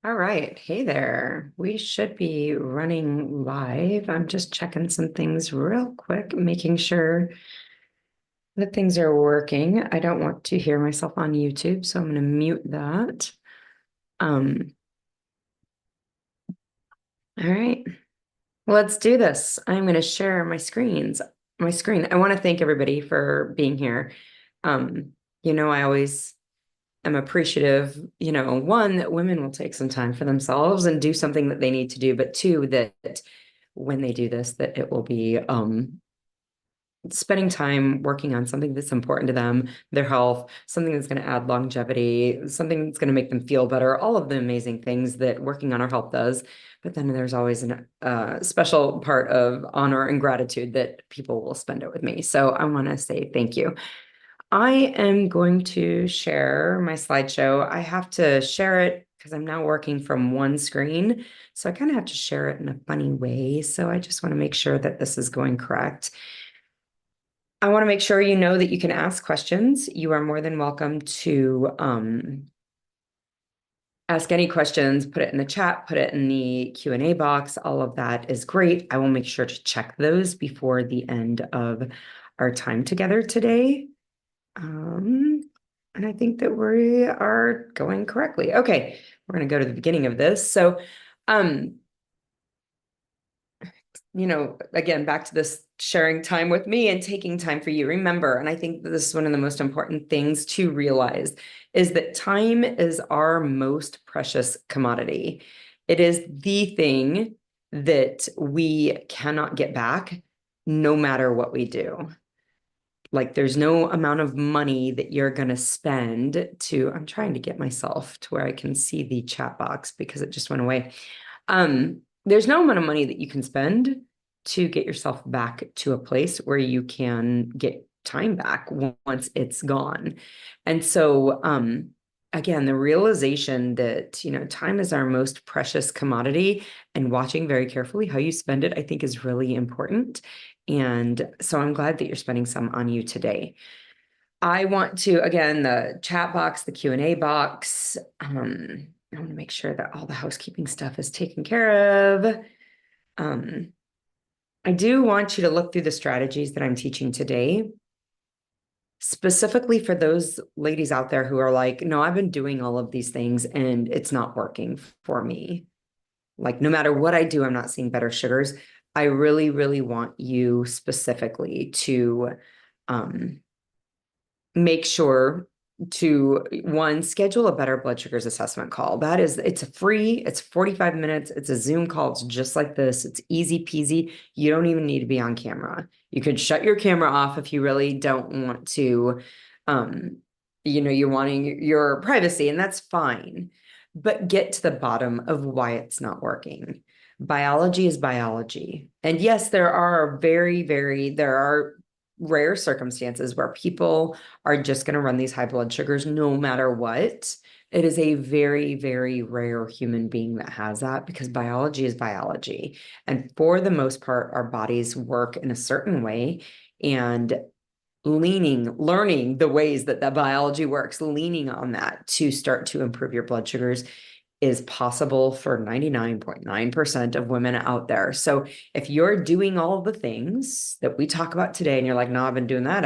All right. Hey there. We should be running live. I'm just checking some things real quick, making sure that things are working. I don't want to hear myself on YouTube, so I'm going to mute that. Um, all right. Let's do this. I'm going to share my screen. I want to thank everybody for being here. Um, I always am appreciative, one, that women will take some time for themselves and do something that they need to do, but two, that when they do this, that it will be spending time working on something that's important to them, their health, something that's going to add longevity, something that's going to make them feel better, all of the amazing things that working on our health does. But then there's always a special part of honor and gratitude that people will spend it with me. So I want to say thank you. I am going to share my slideshow. I have to share it because I'm now working from one screen. So I kind of have to share it in a funny way. So I just want to make sure that this is going correct. I want to make sure you know that you can ask questions. You are more than welcome to ask any questions, put it in the chat, put it in the Q&A box. All of that is great. I will make sure to check those before the end of our time together today. And I think that we are going correctly. Okay, we're going to go to the beginning of this. So, again, back to this sharing time with me and taking time for you. Remember, and I think that this is one of the most important things to realize, is that time is our most precious commodity. It is the thing that we cannot get back no matter what we do. Like there's no amount of money that you're going to spend I'm trying to get myself to where I can see the chat box because it just went away. There's no amount of money that you can spend to get yourself back to a place where you can get time back once it's gone. And so, again, the realization that, time is our most precious commodity, and watching very carefully how you spend it, I think is really important. And so I'm glad that you're spending some on you today. I want to, again, the chat box, the Q&A box, I want to make sure that all the housekeeping stuff is taken care of. I do want you to look through the strategies that I'm teaching today, specifically for those ladies out there who are like, no, I've been doing all of these things and it's not working for me. Like, no matter what I do, I'm not seeing better sugars. I really, really want you specifically to make sure to schedule a better blood sugars assessment call. It's free, it's 45 minutes, it's a Zoom call, it's just like this, it's easy peasy. You don't even need to be on camera. You could shut your camera off if you really don't want to, you're wanting your privacy, and that's fine. But get to the bottom of why it's not working. Biology is biology. And yes, there are rare circumstances where people are just going to run these high blood sugars no matter what. It is a very, very rare human being that has that, because biology is biology. And for the most part, our bodies work in a certain way, and learning the ways that biology works, leaning on that to start to improve your blood sugars is possible for 99.9% of women out there. So if you're doing all the things that we talk about today and you're like, no, I've been doing that,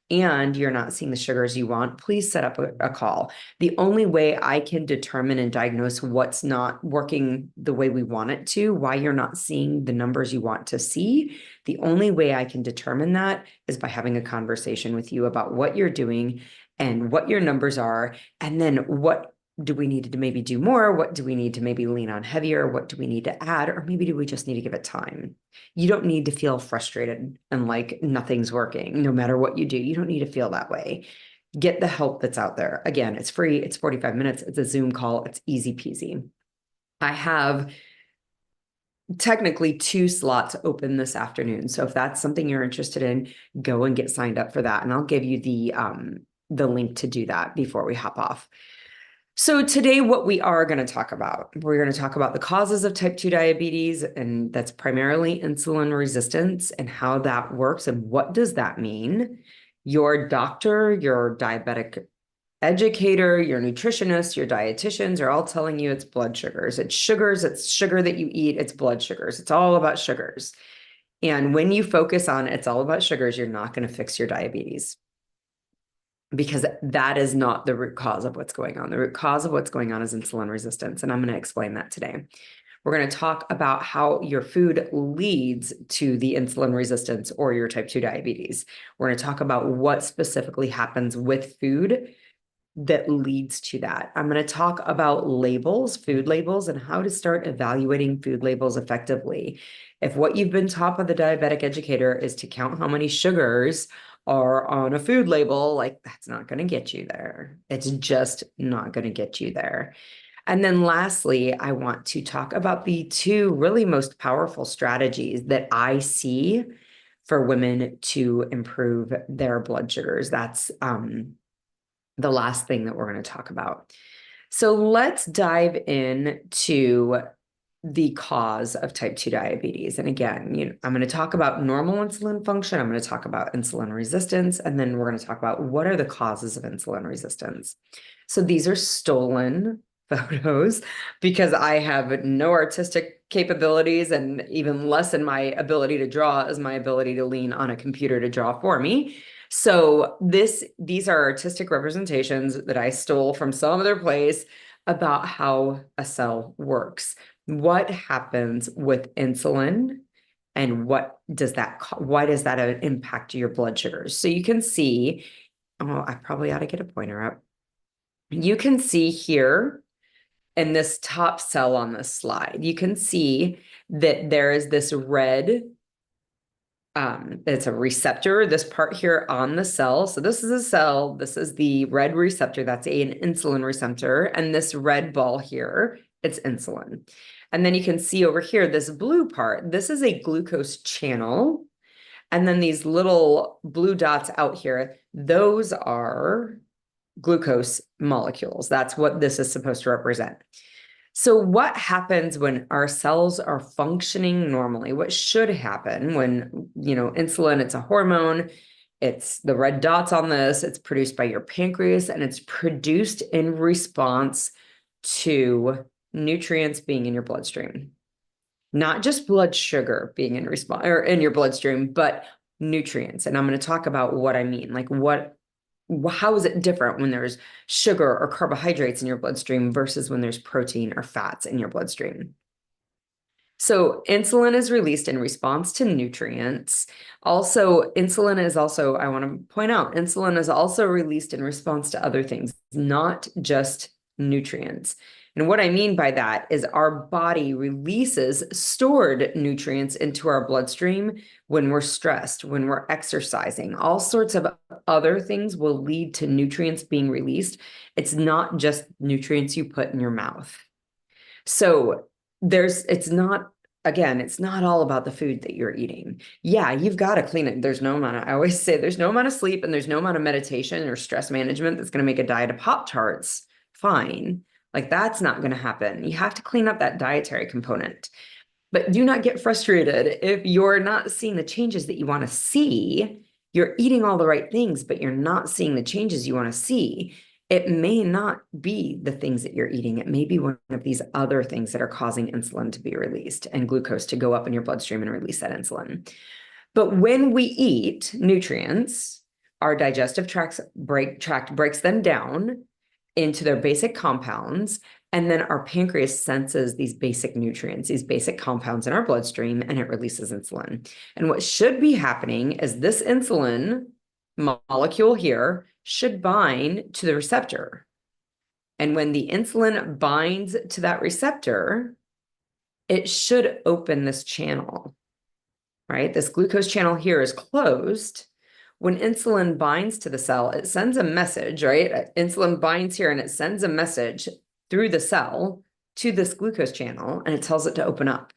and you're not seeing the sugars you want, please set up a call. The only way I can determine and diagnose what's not working the way we want it to, why you're not seeing the numbers you want to see, the only way I can determine that is by having a conversation with you about what you're doing and what your numbers are, and then what do we need to maybe do more? What do we need to maybe lean on heavier? What do we need to add? Or maybe do we just need to give it time? You don't need to feel frustrated and like nothing's working no matter what you do. You don't need to feel that way. get the help that's out there. Again, it's free, it's 45 minutes, it's a Zoom call, it's easy peasy. I have technically 2 slots open this afternoon. So if that's something you're interested in, go and get signed up for that. And I'll give you the link to do that before we hop off. So today, what we are going to talk about, we're going to talk about the causes of type 2 diabetes, and that's primarily insulin resistance and how that works and what does that mean. Your doctor, your diabetic educator, your nutritionist, your dietitians are all telling you it's blood sugars. It's sugars, it's sugar that you eat, it's blood sugars. It's all about sugars. And when you focus on it's all about sugars, you're not going to fix your diabetes, because that is not the root cause of what's going on. The root cause of what's going on is insulin resistance. And I'm going to explain that today. We're going to talk about how your food leads to the insulin resistance or your type 2 diabetes. We're going to talk about what specifically happens with food that leads to that. I'm going to talk about labels, food labels, and how to start evaluating food labels effectively. If what you've been taught by the diabetic educator is to count how many sugars are on a food label, like that's not going to get you there. It's just not going to get you there. And then lastly, I want to talk about the 2 really most powerful strategies that I see for women to improve their blood sugars. That's the last thing that we're going to talk about. So let's dive into the cause of type 2 diabetes. And again, I'm going to talk about normal insulin function. I'm going to talk about insulin resistance, and then we're going to talk about what are the causes of insulin resistance. So these are stolen photos because I have no artistic capabilities, and even less in my ability to draw is my ability to lean on a computer to draw for me. So these are artistic representations that I stole from some other place about how a cell works. What happens with insulin, and why does that impact your blood sugars? So you can see, I probably ought to get a pointer up. You can see here in this top cell on this slide, you can see that there is this red, it's a receptor, this part here on the cell. So this is a cell, this is the red receptor, that's an insulin receptor, and this red ball here, it's insulin. And then you can see over here, this blue part, this is a glucose channel. And then these little blue dots out here, those are glucose molecules. That's what this is supposed to represent. So what happens when our cells are functioning normally? What should happen when, insulin, it's a hormone, it's the red dots on this, it's produced by your pancreas, and it's produced in response to nutrients being in your bloodstream. Not just blood sugar being in response or in your bloodstream, but nutrients. And I'm going to talk about what I mean, like how is it different when there's sugar or carbohydrates in your bloodstream versus when there's protein or fats in your bloodstream? So insulin is released in response to nutrients. Also, I want to point out, insulin is also released in response to other things, not just nutrients. And what I mean by that is our body releases stored nutrients into our bloodstream when we're stressed, when we're exercising. All sorts of other things will lead to nutrients being released. It's not just nutrients you put in your mouth. So it's not all about the food that you're eating. Yeah, you've got to clean it. I always say there's no amount of sleep and there's no amount of meditation or stress management that's going to make a diet of Pop-Tarts fine. Like that's not going to happen. You have to clean up that dietary component. But do not get frustrated if you're not seeing the changes that you want to see. You're eating all the right things, but you're not seeing the changes you want to see. It may not be the things that you're eating. It may be one of these other things that are causing insulin to be released and glucose to go up in your bloodstream and release that insulin. But when we eat nutrients, our digestive tract breaks them down into their basic compounds, and then our pancreas senses these basic nutrients, these basic compounds in our bloodstream, and it releases insulin. And what should be happening is this insulin molecule here should bind to the receptor. And when the insulin binds to that receptor, it should open this channel, right? This glucose channel here is closed. when insulin binds to the cell, it sends a message, right? Insulin binds here and it sends a message through the cell to this glucose channel, and it tells it to open up.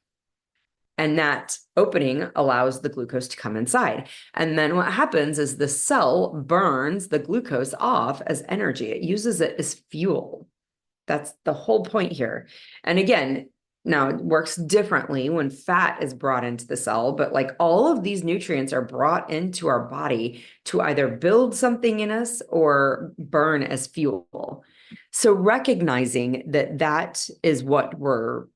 And that opening allows the glucose to come inside. And then what happens is the cell burns the glucose off as energy. It uses it as fuel. That's the whole point here. And again, now it works differently when fat is brought into the cell, but like all of these nutrients are brought into our body to either build something in us or burn as fuel. So recognizing that that is what we're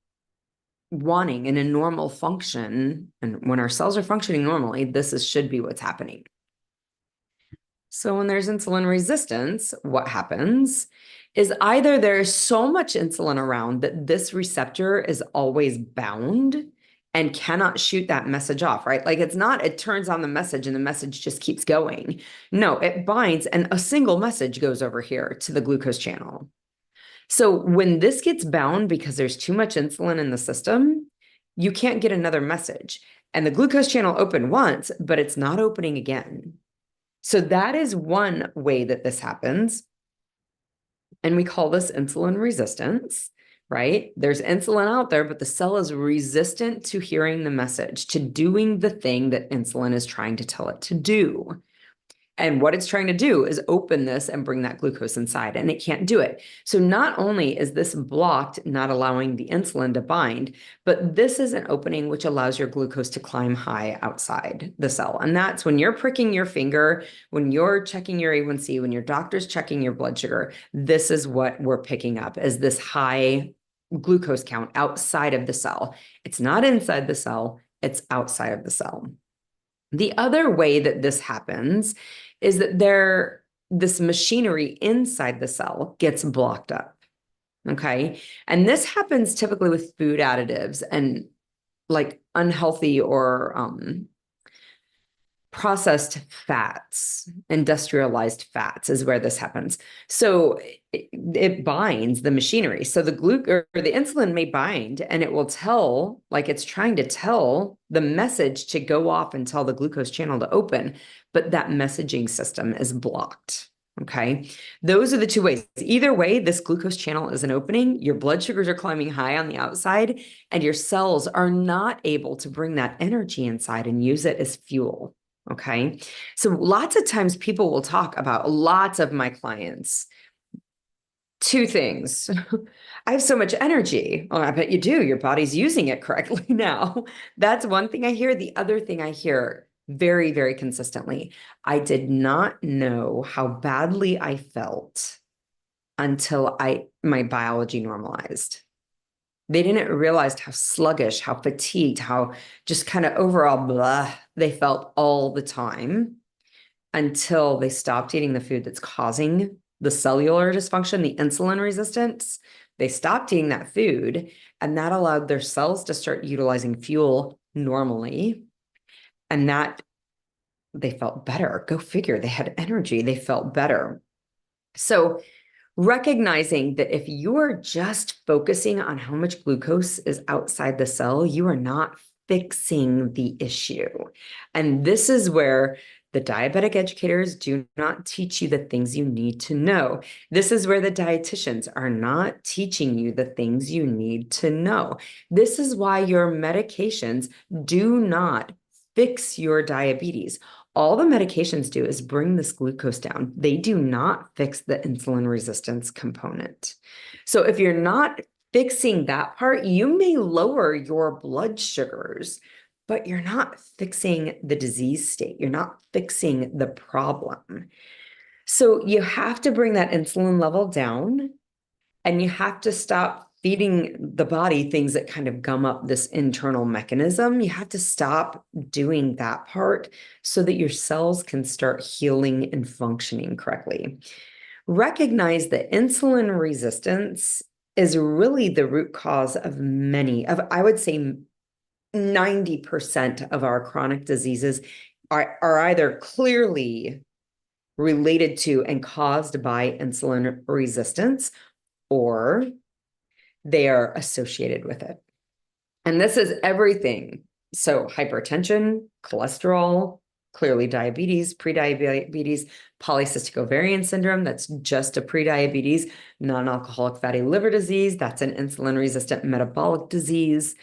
wanting in a normal function, and when our cells are functioning normally, should be what's happening. So when there's insulin resistance, what happens is either there's so much insulin around that this receptor is always bound and cannot shoot that message off, right? Like it's not, it turns on the message and the message just keeps going. No, it binds and a single message goes over here to the glucose channel. So when this gets bound because there's too much insulin in the system, you can't get another message. And the glucose channel opened once, but it's not opening again. So that is one way that this happens. And we call this insulin resistance, right? There's insulin out there, but the cell is resistant to hearing the message, to doing the thing that insulin is trying to tell it to do. And what it's trying to do is open this and bring that glucose inside, and it can't do it. So not only is this blocked, not allowing the insulin to bind, but this is an opening which allows your glucose to climb high outside the cell. And that's when you're pricking your finger, when you're checking your A1C, when your doctor's checking your blood sugar, this is what we're picking up as this high glucose count outside of the cell. It's not inside the cell, it's outside of the cell. The other way that this happens is that this machinery inside the cell gets blocked up. Okay. And this happens typically with food additives and like unhealthy or processed fats, industrialized fats is where this happens. So it binds the machinery. So the or the insulin may bind and it will tell, like it's trying to tell the message to go off and tell the glucose channel to open, but that messaging system is blocked. Okay. Those are the two ways. Either way, this glucose channel isn't opening. Your blood sugars are climbing high on the outside and your cells are not able to bring that energy inside and use it as fuel. Okay. So lots of times people will talk about, lots of my clients, two things. I have so much energy. Oh, I bet you do. Your body's using it correctly now. That's one thing I hear. The other thing I hear very, very consistently, I did not know how badly I felt until my biology normalized. They didn't realize how sluggish, how fatigued, how just kind of overall blah they felt all the time until they stopped eating the food that's causing the cellular dysfunction, the insulin resistance. They stopped eating that food, and that allowed their cells to start utilizing fuel normally. And that they felt better. Go figure. They had energy. They felt better. So recognizing that if you are just focusing on how much glucose is outside the cell, you are not fixing the issue. And this is where the diabetic educators do not teach you the things you need to know. This is where the dietitians are not teaching you the things you need to know. This is why your medications do not fix your diabetes. All the medications do is bring this glucose down. They do not fix the insulin resistance component. So if you're not fixing that part, you may lower your blood sugars, but you're not fixing the disease state. You're not fixing the problem. So you have to bring that insulin level down, and you have to stop feeding the body things that kind of gum up this internal mechanism. You have to stop doing that part so that your cells can start healing and functioning correctly. Recognize that insulin resistance is really the root cause of I would say 90% of our chronic diseases are either clearly related to and caused by insulin resistance, or they are associated with it. And this is everything. So hypertension, cholesterol, clearly diabetes, prediabetes, polycystic ovarian syndrome, that's just a prediabetes, non-alcoholic fatty liver disease, that's an insulin-resistant metabolic disease.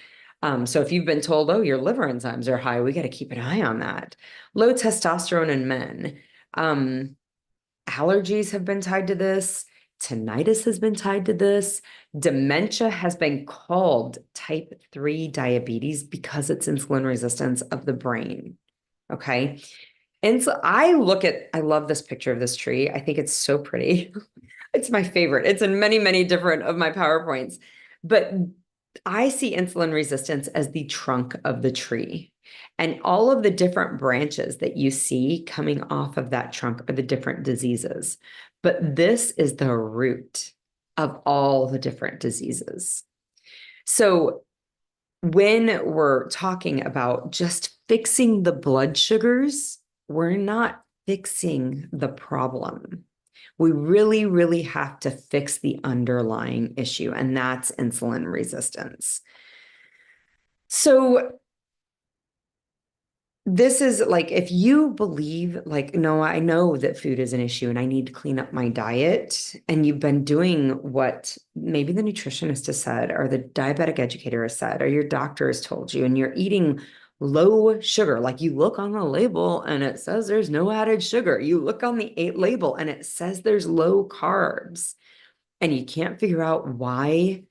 So if you've been told, oh, your liver enzymes are high, we got to keep an eye on that. Low testosterone in men. Allergies have been tied to this. Tinnitus has been tied to this. Dementia has been called type 3 diabetes because it's insulin resistance of the brain. Okay. And so I love this picture of this tree. I think it's so pretty. It's my favorite. It's in many, many different of my PowerPoints. But I see insulin resistance as the trunk of the tree. And all of the different branches that you see coming off of that trunk are the different diseases. But this is the root of all the different diseases. So when we're talking about just fixing the blood sugars, we're not fixing the problem. We really, really have to fix the underlying issue, and that's insulin resistance. So this is like, if you believe like, no, I know that food is an issue and I need to clean up my diet, and you've been doing what maybe the nutritionist has said, or the diabetic educator has said, or your doctor has told you, and you're eating low sugar, like you look on the label and it says there's no added sugar. You look on the label and it says there's low carbs, and you can't figure out why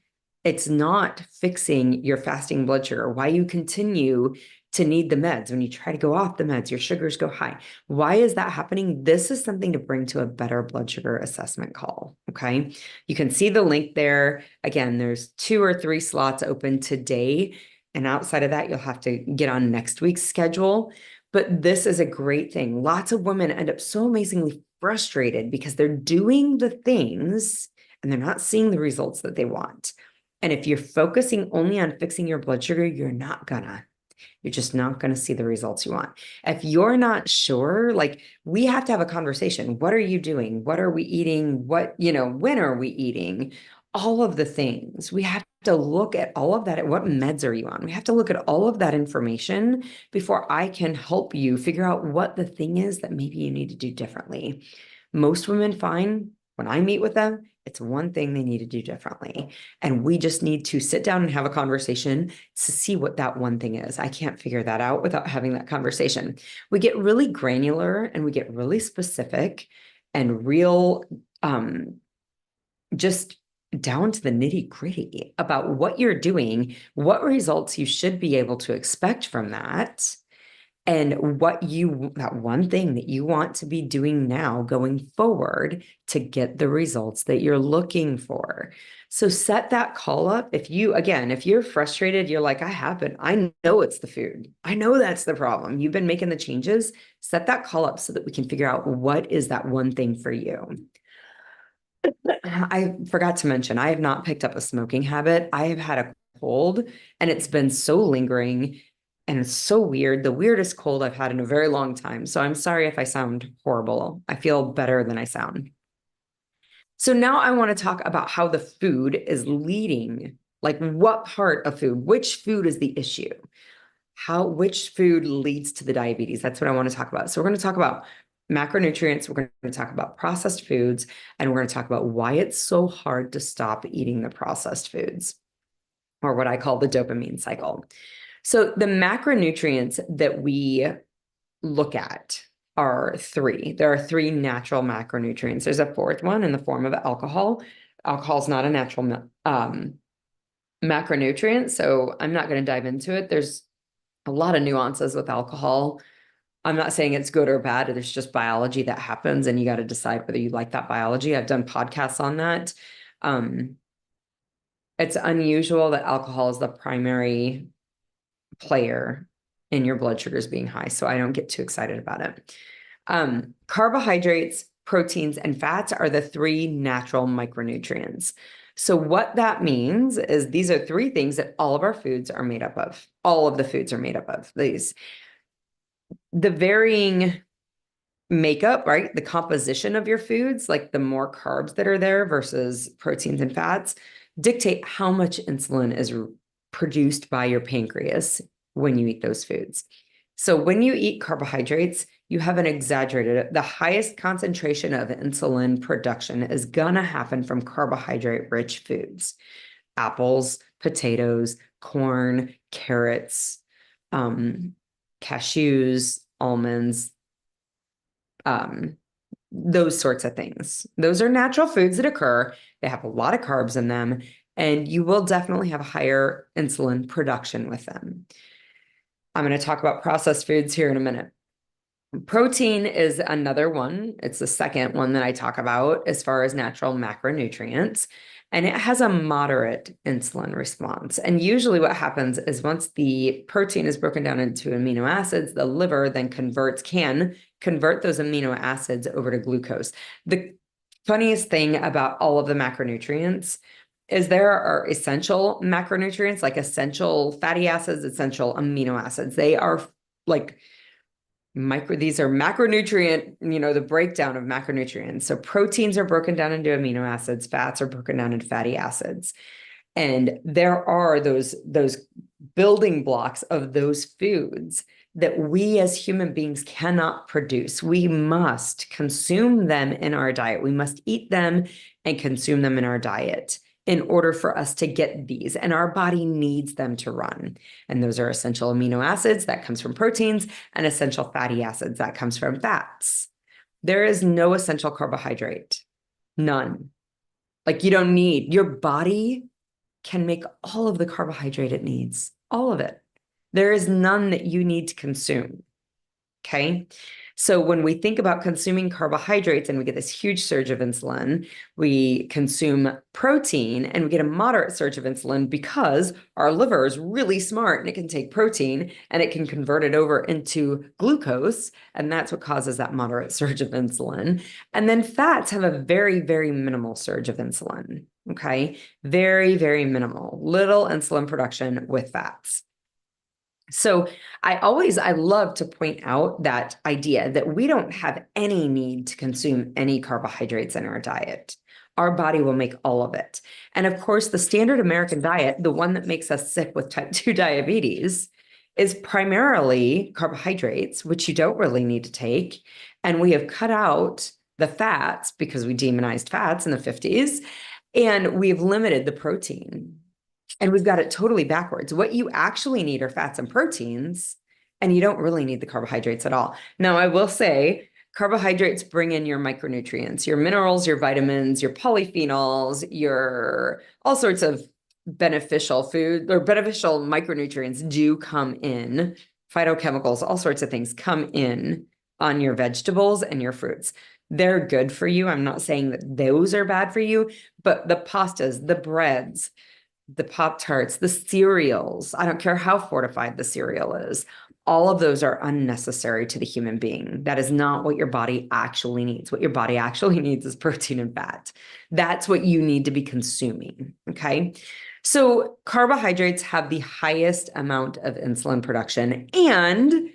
it's not fixing your fasting blood sugar, why you continue to need the meds. When you try to go off the meds, your sugars go high. Why is that happening? This is something to bring to a better blood sugar assessment call. Okay. You can see the link there. Again, there's 2 or 3 slots open today. And outside of that, you'll have to get on next week's schedule. But this is a great thing. Lots of women end up so amazingly frustrated because they're doing the things and they're not seeing the results that they want. And if you're focusing only on fixing your blood sugar, you're just not going to see the results you want. If you're not sure, like, we have to have a conversation. What are you doing? What are we eating? When are we eating? All of the things. We have to look at all of that. What meds are you on? We have to look at all of that information before I can help you figure out what the thing is that maybe you need to do differently. Most women find when I meet with them, it's one thing they need to do differently. And we just need to sit down and have a conversation to see what that one thing is. I can't figure that out without having that conversation. We get really granular and we get really specific and real, just down to the nitty-gritty about what you're doing, what results you should be able to expect from that, and that one thing that you want to be doing now going forward to get the results that you're looking for. So set that call up. If you're frustrated, you're like, I know it's the food. I know that's the problem. You've been making the changes. Set that call up so that we can figure out what is that one thing for you. I forgot to mention, I have not picked up a smoking habit. I have had a cold and it's been so lingering. And it's so weird, the weirdest cold I've had in a very long time. So I'm sorry if I sound horrible. I feel better than I sound. So now I want to talk about how the food is leading, like what part of food, which food is the issue, which food leads to the diabetes. That's what I want to talk about. So we're going to talk about macronutrients. We're going to talk about processed foods, and we're going to talk about why it's so hard to stop eating the processed foods, or what I call the dopamine cycle. So the macronutrients that we look at are 3. There are 3 natural macronutrients. There's a 4th one in the form of alcohol. Alcohol is not a natural macronutrient, so I'm not going to dive into it. There's a lot of nuances with alcohol. I'm not saying it's good or bad. There's just biology that happens, and you got to decide whether you like that biology. I've done podcasts on that. It's unusual that alcohol is the primary player in your blood sugars being high, so I don't get too excited about it. Carbohydrates, proteins, and fats are the 3 natural micronutrients. So what that means is these are 3 things that all of our foods are made up of. All of the foods are made up of these. The varying makeup, right? The composition of your foods, like the more carbs that are there versus proteins and fats, dictate how much insulin is produced by your pancreas when you eat those foods. So when you eat carbohydrates, you have the highest concentration of insulin production is gonna happen from carbohydrate-rich foods. Apples, potatoes, corn, carrots, cashews, almonds, those sorts of things. Those are natural foods that occur. They have a lot of carbs in them, and you will definitely have higher insulin production with them. I'm going to talk about processed foods here in a minute. Protein is another one. It's the second one that I talk about as far as natural macronutrients. And it has a moderate insulin response. And usually what happens is once the protein is broken down into amino acids, the liver then can convert those amino acids over to glucose. The funniest thing about all of the macronutrients is there are essential macronutrients, like essential fatty acids, essential amino acids. They are like these are macronutrient, the breakdown of macronutrients. So proteins are broken down into amino acids, fats are broken down into fatty acids. And there are those building blocks of those foods that we as human beings cannot produce. We must consume them in our diet. We must eat them and consume them in our diet in order for us to get these, and our body needs them to run. And those are essential amino acids that comes from proteins and essential fatty acids that comes from fats. There is no essential carbohydrate, none. Like you don't need, your body can make all of the carbohydrate it needs, all of it. There is none that you need to consume. Okay. So when we think about consuming carbohydrates and we get this huge surge of insulin, we consume protein and we get a moderate surge of insulin because our liver is really smart and it can take protein and it can convert it over into glucose. And that's what causes that moderate surge of insulin. And then fats have a very, very minimal surge of insulin. Okay. Very, very minimal, little insulin production with fats. So I love to point out that idea that we don't have any need to consume any carbohydrates in our diet. Our body will make all of it. And of course, the standard American diet, the one that makes us sick with type 2 diabetes, is primarily carbohydrates, which you don't really need to take. And we have cut out the fats because we demonized fats in the 50s, and we've limited the protein. And we've got it totally backwards. What you actually need are fats and proteins, and you don't really need the carbohydrates at all. Now, I will say carbohydrates bring in your micronutrients, your minerals, your vitamins, your polyphenols, your all sorts of beneficial food or beneficial micronutrients do come in. Phytochemicals, all sorts of things come in on your vegetables and your fruits. They're good for you. I'm not saying that those are bad for you, but the pastas, the breads, the Pop-Tarts, the cereals, I don't care how fortified the cereal is, all of those are unnecessary to the human being. That is not what your body actually needs. What your body actually needs is protein and fat. That's what you need to be consuming, okay? So carbohydrates have the highest amount of insulin production, and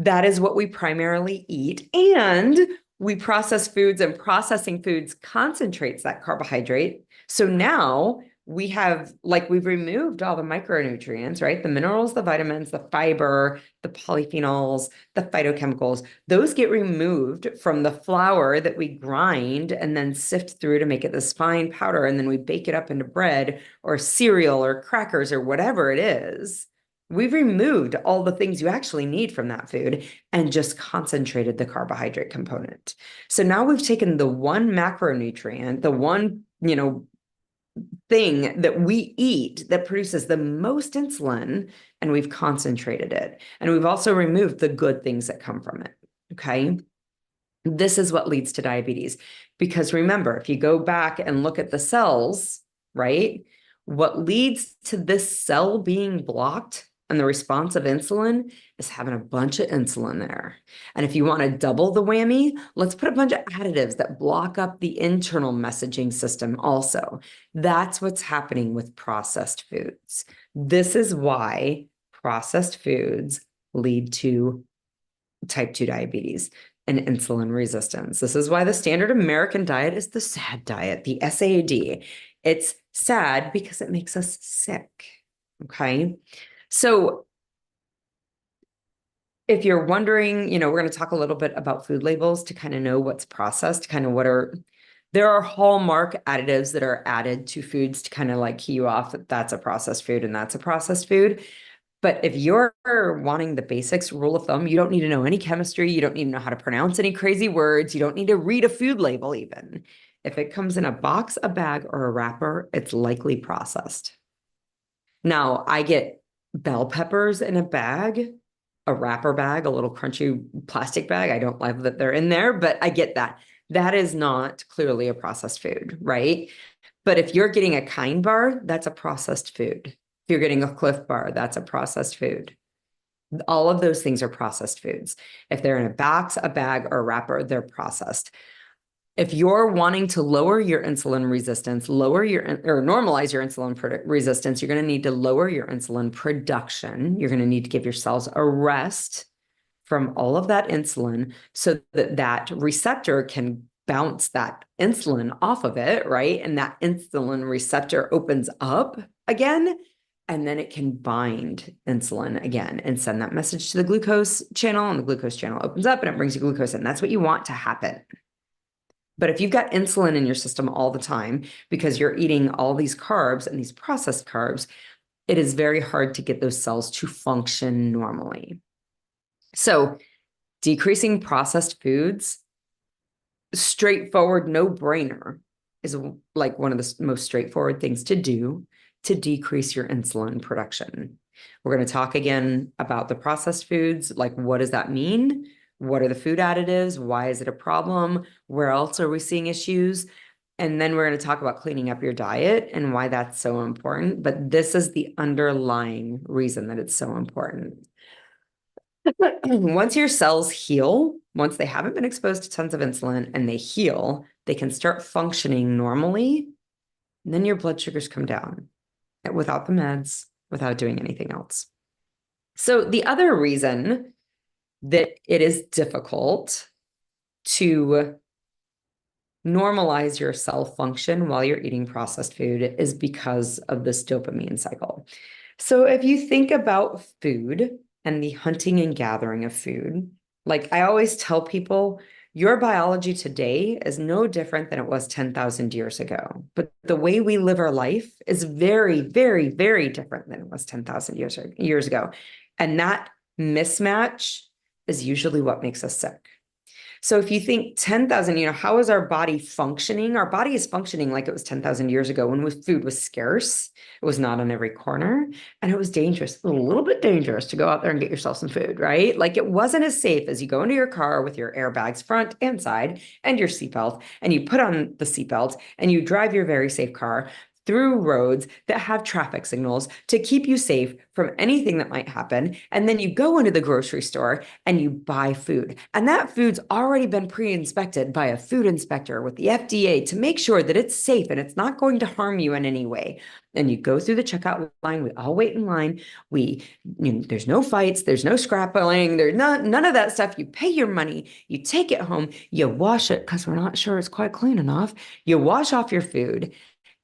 that is what we primarily eat. And we process foods, and processing foods concentrates that carbohydrate. So now we've removed all the micronutrients, right? The minerals, the vitamins, the fiber, the polyphenols, the phytochemicals, those get removed from the flour that we grind and then sift through to make it this fine powder. And then we bake it up into bread or cereal or crackers or whatever it is. We've removed all the things you actually need from that food and just concentrated the carbohydrate component. So now we've taken the one macronutrient, the one, thing that we eat that produces the most insulin, and we've concentrated it. And we've also removed the good things that come from it. Okay. This is what leads to diabetes. Because remember, if you go back and look at the cells, right? What leads to this cell being blocked and the response of insulin is having a bunch of insulin there. And if you want to double the whammy, let's put a bunch of additives that block up the internal messaging system also. That's what's happening with processed foods. This is why processed foods lead to type 2 diabetes and insulin resistance. This is why the standard American diet is the SAD diet, the SAD. It's sad because it makes us sick. Okay. So if you're wondering, we're going to talk a little bit about food labels to kind of know what's processed, kind of there are hallmark additives that are added to foods to kind of like key you off that that's a processed food and that's a processed food. But if you're wanting the basics, rule of thumb, you don't need to know any chemistry. You don't need to know how to pronounce any crazy words. You don't need to read a food label even. If it comes in a box, a bag, or a wrapper, it's likely processed. Now, I get bell peppers in a bag, a wrapper bag, a little crunchy plastic bag. I don't love that they're in there, but I get that. That is not clearly a processed food, right? But if you're getting a Kind bar, that's a processed food. If you're getting a Cliff bar, that's a processed food. All of those things are processed foods. If they're in a box, a bag, or a wrapper, they're processed. If you're wanting to lower your insulin resistance, or normalize your insulin resistance, you're going to need to lower your insulin production. You're going to need to give your cells a rest from all of that insulin so that that receptor can bounce that insulin off of it, right? And that insulin receptor opens up again, and then it can bind insulin again and send that message to the glucose channel, and the glucose channel opens up and it brings you glucose in. That's what you want to happen. But if you've got insulin in your system all the time because you're eating all these carbs and these processed carbs, it is very hard to get those cells to function normally. So decreasing processed foods, straightforward, no-brainer, is like one of the most straightforward things to do to decrease your insulin production. We're going to talk again about the processed foods, like what does that mean? What are the food additives? Why is it a problem? Where else are we seeing issues? And then we're going to talk about cleaning up your diet and why that's so important. But this is the underlying reason that it's so important. Once your cells heal, once they haven't been exposed to tons of insulin and they heal, they can start functioning normally. And then your blood sugars come down without the meds, without doing anything else. So the other reason that it is difficult to normalize your cell function while you're eating processed food is because of this dopamine cycle. So if you think about food and the hunting and gathering of food, like I always tell people, your biology today is no different than it was 10,000 years ago. But the way we live our life is very, very, very different than it was 10,000 years ago. And that mismatch is usually what makes us sick. So if you think 10,000, how is our body functioning? Our body is functioning like it was 10,000 years ago when food was scarce. It was not on every corner, and it was dangerous, a little bit dangerous to go out there and get yourself some food, right? Like it wasn't as safe as you go into your car with your airbags front and side and your seatbelt, and you put on the seatbelt and you drive your very safe car through roads that have traffic signals to keep you safe from anything that might happen. And then you go into the grocery store and you buy food. And that food's already been pre-inspected by a food inspector with the FDA to make sure that it's safe and it's not going to harm you in any way. And you go through the checkout line. We all wait in line. There's no fights. There's no scrapping. There's none of that stuff. You pay your money. You take it home. You wash it because we're not sure it's quite clean enough. You wash off your food.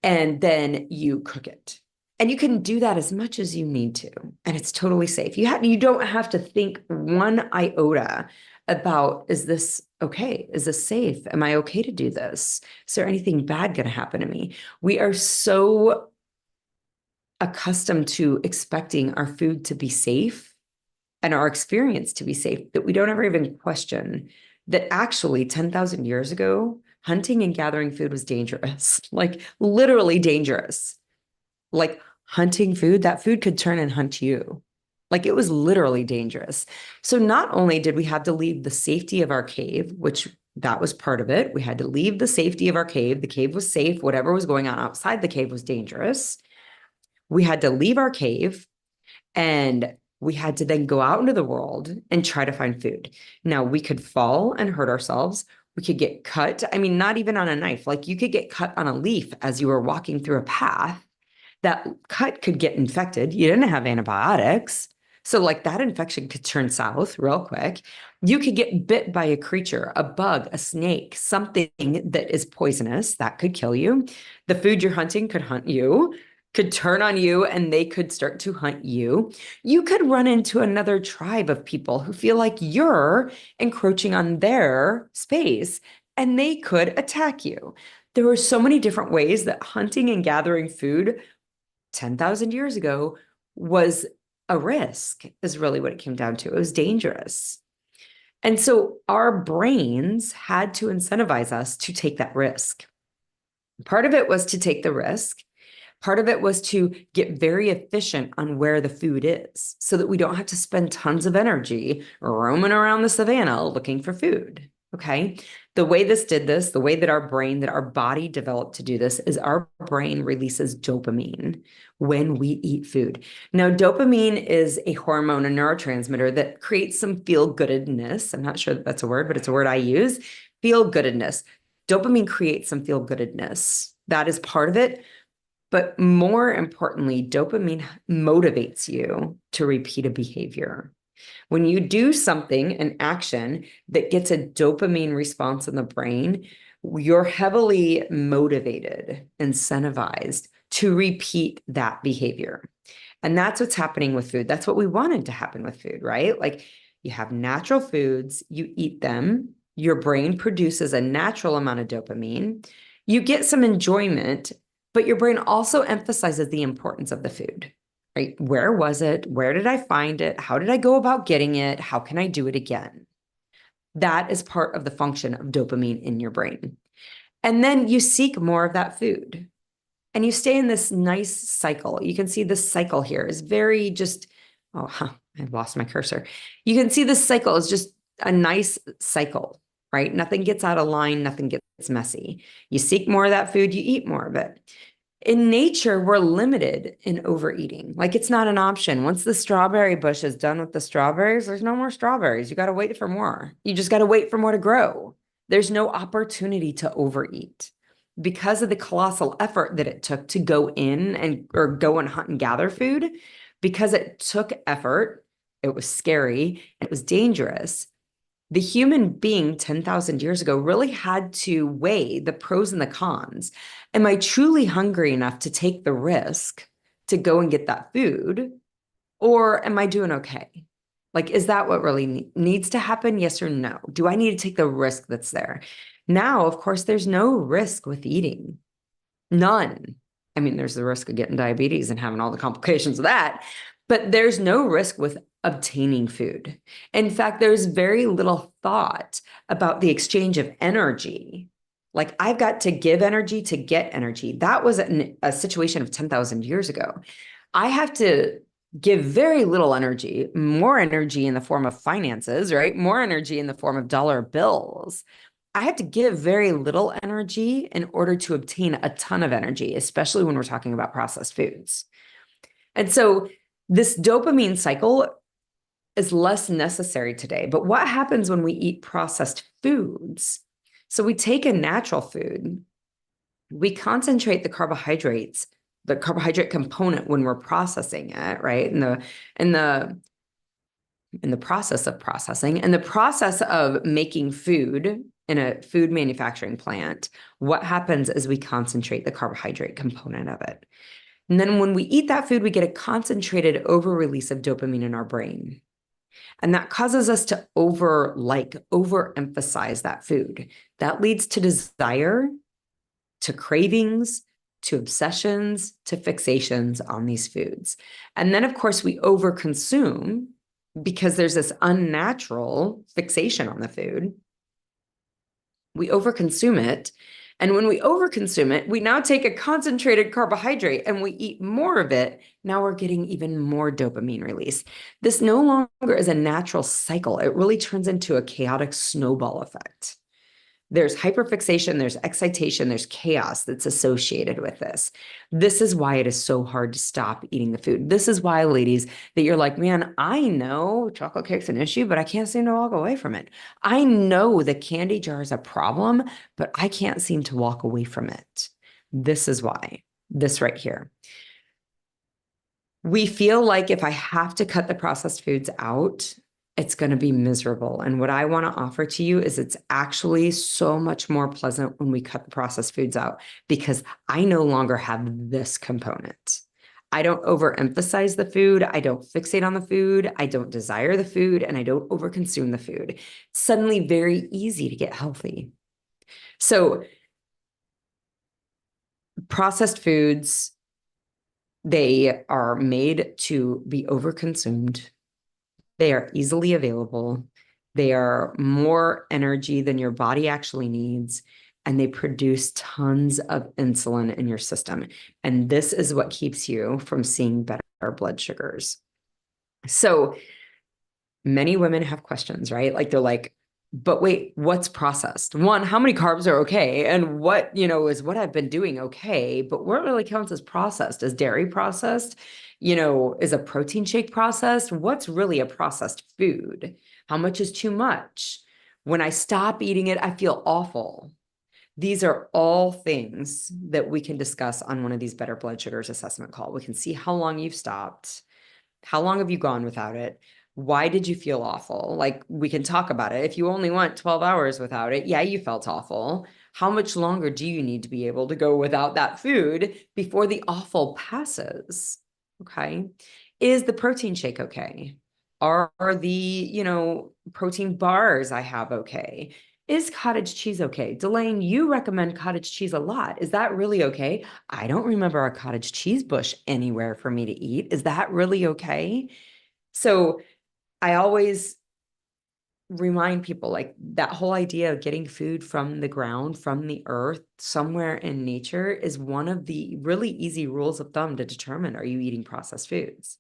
And then you cook it. And you can do that as much as you need to. And it's totally safe. You don't have to think one iota about, is this okay? Is this safe? Am I okay to do this? Is there anything bad going to happen to me? We are so accustomed to expecting our food to be safe and our experience to be safe that we don't ever even question that actually 10,000 years ago, hunting and gathering food was dangerous, like literally dangerous. Like hunting food, that food could turn and hunt you. Like it was literally dangerous. So not only did we have to leave the safety of our cave, which that was part of it. We had to leave the safety of our cave. The cave was safe. Whatever was going on outside the cave was dangerous. We had to leave our cave and we had to then go out into the world and try to find food. Now we could fall and hurt ourselves. We could get cut. I mean, not even on a knife. Like you could get cut on a leaf as you were walking through a path. That cut could get infected. You didn't have antibiotics. So like that infection could turn south real quick. You could get bit by a creature, a bug, a snake, something that is poisonous that could kill you. The food you're hunting could hunt you, could turn on you and they could start to hunt you. You could run into another tribe of people who feel like you're encroaching on their space and they could attack you. There were so many different ways that hunting and gathering food 10,000 years ago was a risk, is really what it came down to. It was dangerous. And so our brains had to incentivize us to take that risk. Part of it was to take the risk. Part of it was to get very efficient on where the food is so that we don't have to spend tons of energy roaming around the savannah looking for food. Okay. The way this did this, the way that our brain, that our body developed to do this is our brain releases dopamine when we eat food. Now, dopamine is a hormone, a neurotransmitter that creates some feel-goodedness. I'm not sure that that's a word, but it's a word I use. Feel-goodedness. Dopamine creates some feel-goodedness. That is part of it. But more importantly, dopamine motivates you to repeat a behavior. When you do something, an action that gets a dopamine response in the brain, you're heavily motivated, incentivized to repeat that behavior. And that's what's happening with food. That's what we wanted to happen with food, right? Like you have natural foods, you eat them, your brain produces a natural amount of dopamine, you get some enjoyment, but your brain also emphasizes the importance of the food. Right? Where was it? Where did I find it? How did I go about getting it? How can I do it again? That is part of the function of dopamine in your brain. And then you seek more of that food and you stay in this nice cycle. You can see this cycle here is very just, I've lost my cursor. You can see this cycle is just a nice cycle, right? Nothing gets out of line. Nothing gets messy. You seek more of that food, you eat more of it. In nature, we're limited in overeating. Like it's not an option. Once the strawberry bush is done with the strawberries, there's no more strawberries. You got to wait for more. You just got to wait for more to grow. There's no opportunity to overeat because of the colossal effort that it took to go in or go and hunt and gather food. Because it took effort, it was scary, it was dangerous. The human being 10,000 years ago really had to weigh the pros and the cons. Am I truly hungry enough to take the risk to go and get that food? Or am I doing okay? Like, is that what really needs to happen? Yes or no? Do I need to take the risk that's there? Now, of course, there's no risk with eating. None. I mean, there's the risk of getting diabetes and having all the complications of that, but there's no risk with obtaining food. In fact, there's very little thought about the exchange of energy. Like I've got to give energy to get energy. That was a situation of 10,000 years ago. I have to give very little energy, more energy in the form of finances, right? More energy in the form of dollar bills. I have to give very little energy in order to obtain a ton of energy, especially when we're talking about processed foods. And so this dopamine cycle is less necessary today. But what happens when we eat processed foods? So we take a natural food, we concentrate the carbohydrates, the carbohydrate component when we're processing it, right? In the process of processing and the process of making food in a food manufacturing plant, what happens is we concentrate the carbohydrate component of it. And then when we eat that food, we get a concentrated over-release of dopamine in our brain. And that causes us to overemphasize that food. That leads to desire, to cravings, to obsessions, to fixations on these foods. And then, of course, we overconsume because there's this unnatural fixation on the food. We overconsume it. And when we overconsume it, we now take a concentrated carbohydrate and we eat more of it. Now we're getting even more dopamine release. This no longer is a natural cycle. It really turns into a chaotic snowball effect. There's hyperfixation, there's excitation, there's chaos that's associated with this. This is why it is so hard to stop eating the food. This is why, ladies, that you're like, man, I know chocolate cake's an issue, but I can't seem to walk away from it. I know the candy jar is a problem, but I can't seem to walk away from it. This is why, this right here. We feel like if I have to cut the processed foods out, it's going to be miserable. And what I want to offer to you is it's actually so much more pleasant when we cut the processed foods out because I no longer have this component. I don't overemphasize the food. I don't fixate on the food. I don't desire the food, and I don't overconsume the food. It's suddenly very easy to get healthy. So processed foods, they are made to be overconsumed. They are easily available. They are more energy than your body actually needs. And they produce tons of insulin in your system. And this is what keeps you from seeing better blood sugars. So many women have questions, right? Like they're like, but wait, what's processed? One, how many carbs are okay? And what, is what I've been doing okay? But what really counts as processed? Is dairy processed? Is a protein shake processed? What's really a processed food? How much is too much? When I stop eating it, I feel awful. These are all things that we can discuss on one of these better blood sugars assessment call. We can see how long you've stopped. How long have you gone without it? Why did you feel awful? Like, we can talk about it. If you only went 12 hours without it, yeah, you felt awful. How much longer do you need to be able to go without that food before the awful passes? Okay. Is the protein shake okay? Are the, protein bars I have okay? Is cottage cheese okay? Delane, you recommend cottage cheese a lot. Is that really okay? I don't remember a cottage cheese bush anywhere for me to eat. Is that really okay? So I always remind people, like, that whole idea of getting food from the ground, from the earth, somewhere in nature is one of the really easy rules of thumb to determine, are you eating processed foods,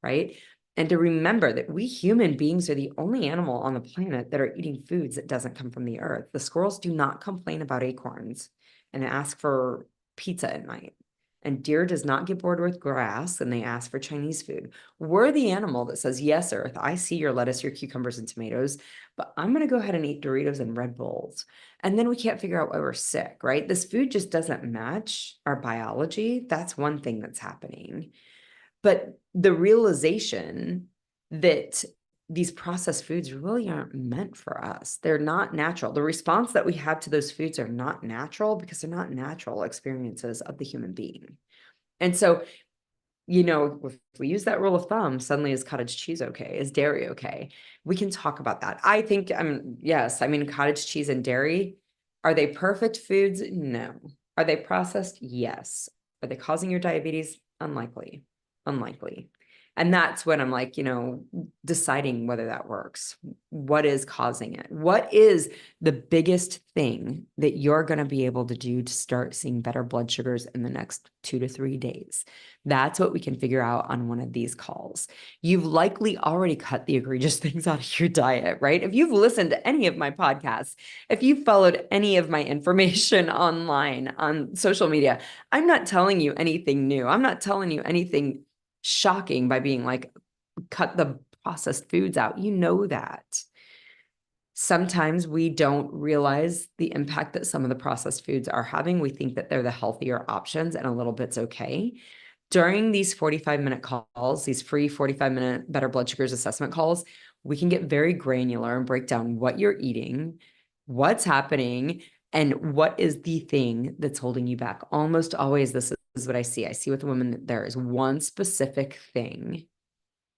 right? And to remember that we human beings are the only animal on the planet that are eating foods that doesn't come from the earth. The squirrels do not complain about acorns and ask for pizza at night. And deer does not get bored with grass and they ask for Chinese food. We're the animal that says, yes, Earth, I see your lettuce, your cucumbers, and tomatoes, but I'm going to go ahead and eat Doritos and Red Bulls. And then we can't figure out why we're sick, right? This food just doesn't match our biology. That's one thing that's happening. But the realization that these processed foods really aren't meant for us. They're not natural. The response that we have to those foods are not natural because they're not natural experiences of the human being. And so, if we use that rule of thumb, suddenly is cottage cheese okay? Is dairy okay? We can talk about that. I think, yes, cottage cheese and dairy, are they perfect foods? No. Are they processed? Yes. Are they causing your diabetes? Unlikely. Unlikely. And that's when I'm like, deciding whether that works. What is causing it? What is the biggest thing that you're going to be able to do to start seeing better blood sugars in the next 2 to 3 days? That's what we can figure out on one of these calls. You've likely already cut the egregious things out of your diet, right? If you've listened to any of my podcasts, if you've followed any of my information online on social media, I'm not telling you anything new. I'm not telling you anything shocking by being like, cut the processed foods out. You know that. Sometimes we don't realize the impact that some of the processed foods are having. We think that they're the healthier options and a little bit's okay. During these 45-minute calls, these free 45-minute Better Blood Sugars assessment calls, we can get very granular and break down what you're eating, what's happening, and what is the thing that's holding you back. Almost always, this is what I see. I see with a woman that there is one specific thing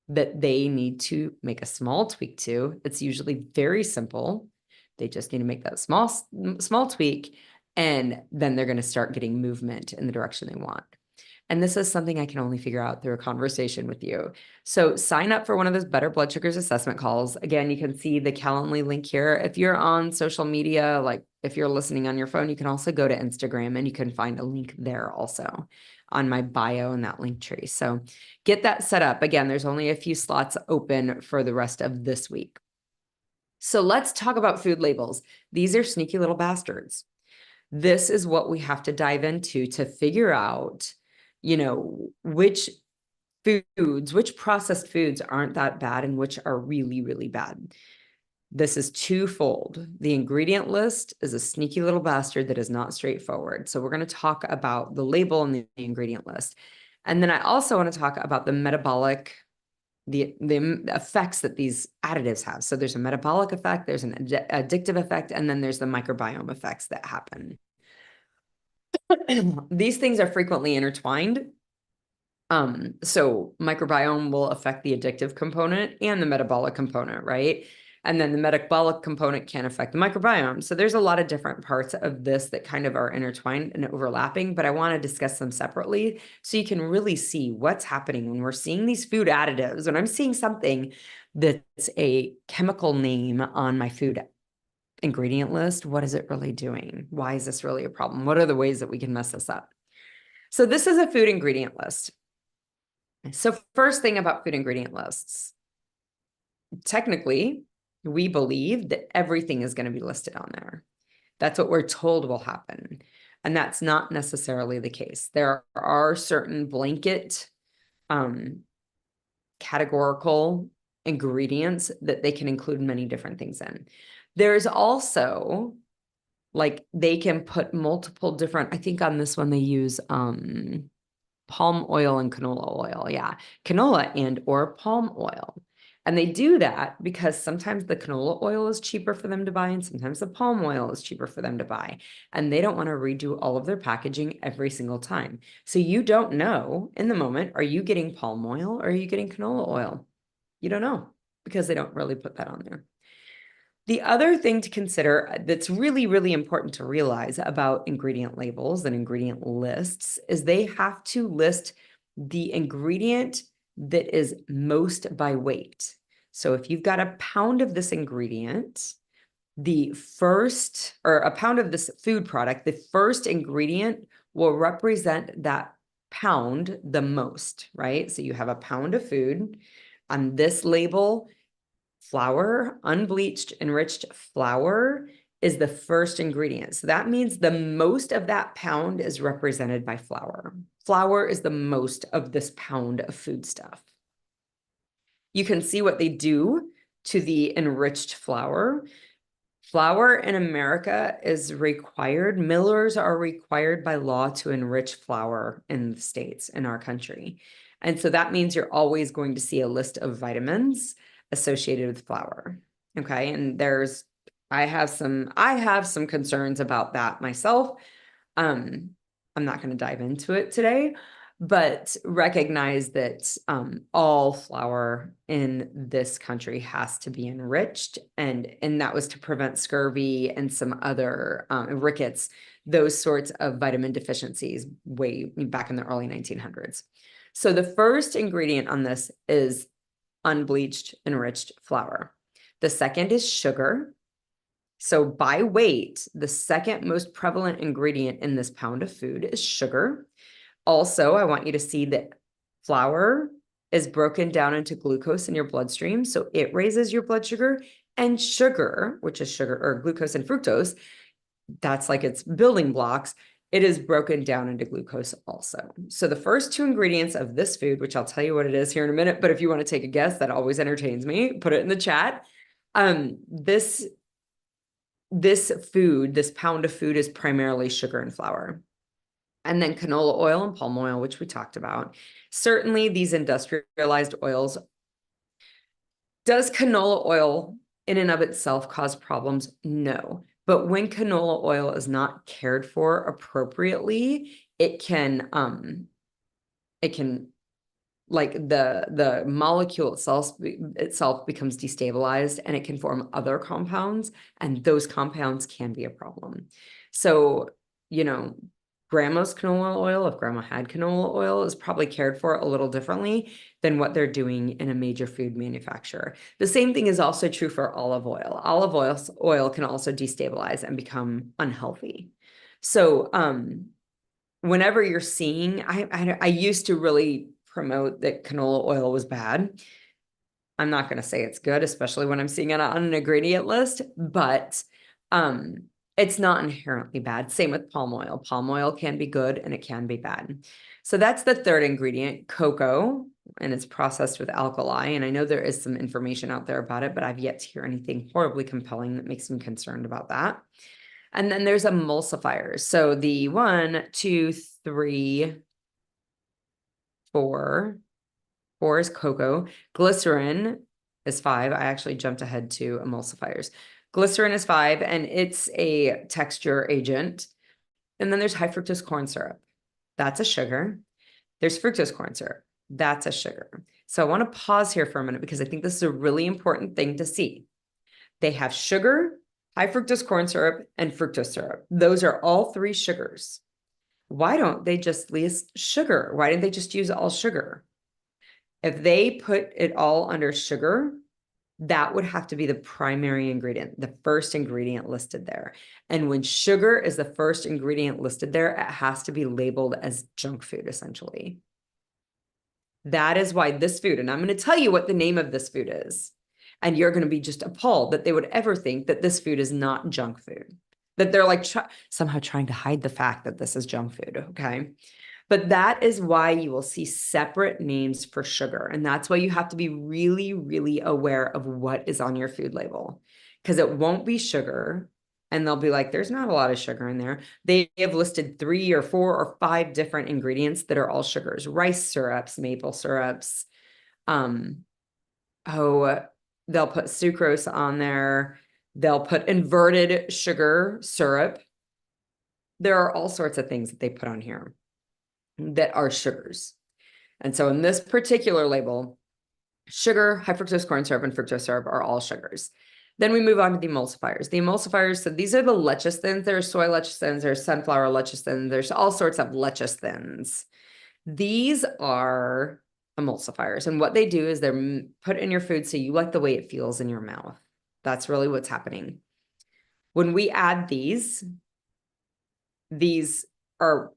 that they need to make a small tweak to. It's usually very simple. They just need to make that small tweak, and then they're going to start getting movement in the direction they want. And this is something I can only figure out through a conversation with you. So sign up for one of those Better Blood Sugars assessment calls. Again, you can see the Calendly link here. If you're on social media, like if you're listening on your phone, you can also go to Instagram and you can find a link there also on my bio in that link tree. So get that set up. Again, there's only a few slots open for the rest of this week. So let's talk about food labels. These are sneaky little bastards. This is what we have to dive into to figure out, which foods, which processed foods aren't that bad and which are really, really bad. This is twofold. The ingredient list is a sneaky little bastard that is not straightforward. So we're going to talk about the label and the ingredient list. And then I also want to talk about the metabolic, the effects that these additives have. So there's a metabolic effect, there's an addictive effect, and then there's the microbiome effects that happen. These things are frequently intertwined. So microbiome will affect the addictive component and the metabolic component, right? And then the metabolic component can affect the microbiome. So there's a lot of different parts of this that kind of are intertwined and overlapping, but I want to discuss them separately so you can really see what's happening when we're seeing these food additives. When I'm seeing something that's a chemical name on my food ingredient list, what is it really doing? Why is this really a problem? What are the ways that we can mess this up? So this is a food ingredient list. So first thing about food ingredient lists, technically, we believe that everything is going to be listed on there. That's what we're told will happen. And that's not necessarily the case. There are certain blanket categorical ingredients that they can include many different things in. There's also, like, they can put multiple different, I think on this one they use palm oil and canola oil. Yeah, canola and or palm oil. And they do that because sometimes the canola oil is cheaper for them to buy and sometimes the palm oil is cheaper for them to buy. And they don't want to redo all of their packaging every single time. So you don't know in the moment, are you getting palm oil or are you getting canola oil? You don't know because they don't really put that on there. The other thing to consider that's really, really important to realize about ingredient labels and ingredient lists is they have to list the ingredient that is most by weight. So if you've got a pound of this ingredient, the first, or a pound of this food product, the first ingredient will represent that pound the most, right? So you have a pound of food on this label. Flour, unbleached, enriched flour is the first ingredient. So that means the most of that pound is represented by flour. Flour is the most of this pound of food stuff. You can see what they do to the enriched flour. Flour in America is required. Millers are required by law to enrich flour in the States, in our country. And so that means you're always going to see a list of vitamins associated with flour. Okay. And I have some concerns about that myself. I'm not going to dive into it today, but recognize that all flour in this country has to be enriched, and that was to prevent scurvy and some other rickets, those sorts of vitamin deficiencies way back in the early 1900s. So the first ingredient on this is unbleached enriched flour. The second is sugar. So by weight, the second most prevalent ingredient in this pound of food is sugar. Also, I want you to see that flour is broken down into glucose in your bloodstream. So it raises your blood sugar, and sugar, which is sugar, or glucose and fructose, that's like its building blocks. It is broken down into glucose also. So the first two ingredients of this food, which I'll tell you what it is here in a minute, but if you want to take a guess, that always entertains me, put it in the chat. This food, this pound of food is primarily sugar and flour. And then canola oil and palm oil, which we talked about. Certainly these industrialized oils. Does canola oil in and of itself cause problems? No. But when canola oil is not cared for appropriately, it can like the molecule itself becomes destabilized and it can form other compounds, and those compounds can be a problem. So, grandma's canola oil, if grandma had canola oil, is probably cared for a little differently than what they're doing in a major food manufacturer. The same thing is also true for olive oil. Olive oil can also destabilize and become unhealthy. So whenever you're seeing, I used to really promote that canola oil was bad. I'm not going to say it's good, especially when I'm seeing it on an ingredient list, but it's not inherently bad. Same with palm oil. Palm oil can be good and it can be bad. So that's the third ingredient, cocoa, and it's processed with alkali. And I know there is some information out there about it, but I've yet to hear anything horribly compelling that makes me concerned about that. And then there's emulsifiers. So the 1, 2, 3, 4 is cocoa. Glycerin is 5. I actually jumped ahead to emulsifiers. Glycerin is 5, and it's a texture agent. And then there's high fructose corn syrup. That's a sugar. There's fructose corn syrup. That's a sugar. So I want to pause here for a minute because I think this is a really important thing to see. They have sugar, high fructose corn syrup, and fructose syrup. Those are all three sugars. Why don't they just list sugar? Why didn't they just use all sugar? If they put it all under sugar, that would have to be the primary ingredient, the first ingredient listed there. And when sugar is the first ingredient listed there, it has to be labeled as junk food, essentially. That is why this food, and I'm going to tell you what the name of this food is. And you're going to be just appalled that they would ever think that this food is not junk food, that they're like somehow trying to hide the fact that this is junk food. Okay. But that is why you will see separate names for sugar. And that's why you have to be really, really aware of what is on your food label, because it won't be sugar. And they'll be like, there's not a lot of sugar in there. They have listed 3 or 4 or 5 different ingredients that are all sugars: rice syrups, maple syrups. They'll put sucrose on there. They'll put inverted sugar syrup. There are all sorts of things that they put on here that are sugars. And so in this particular label, sugar, high fructose corn syrup, and fructose syrup are all sugars. Then we move on to the emulsifiers. The emulsifiers, so these are the lecithins. There's soy lecithins, there's sunflower lecithins, there's all sorts of lecithins. These are emulsifiers. And what they do is they're put in your food so you like the way it feels in your mouth. That's really what's happening. When we add these are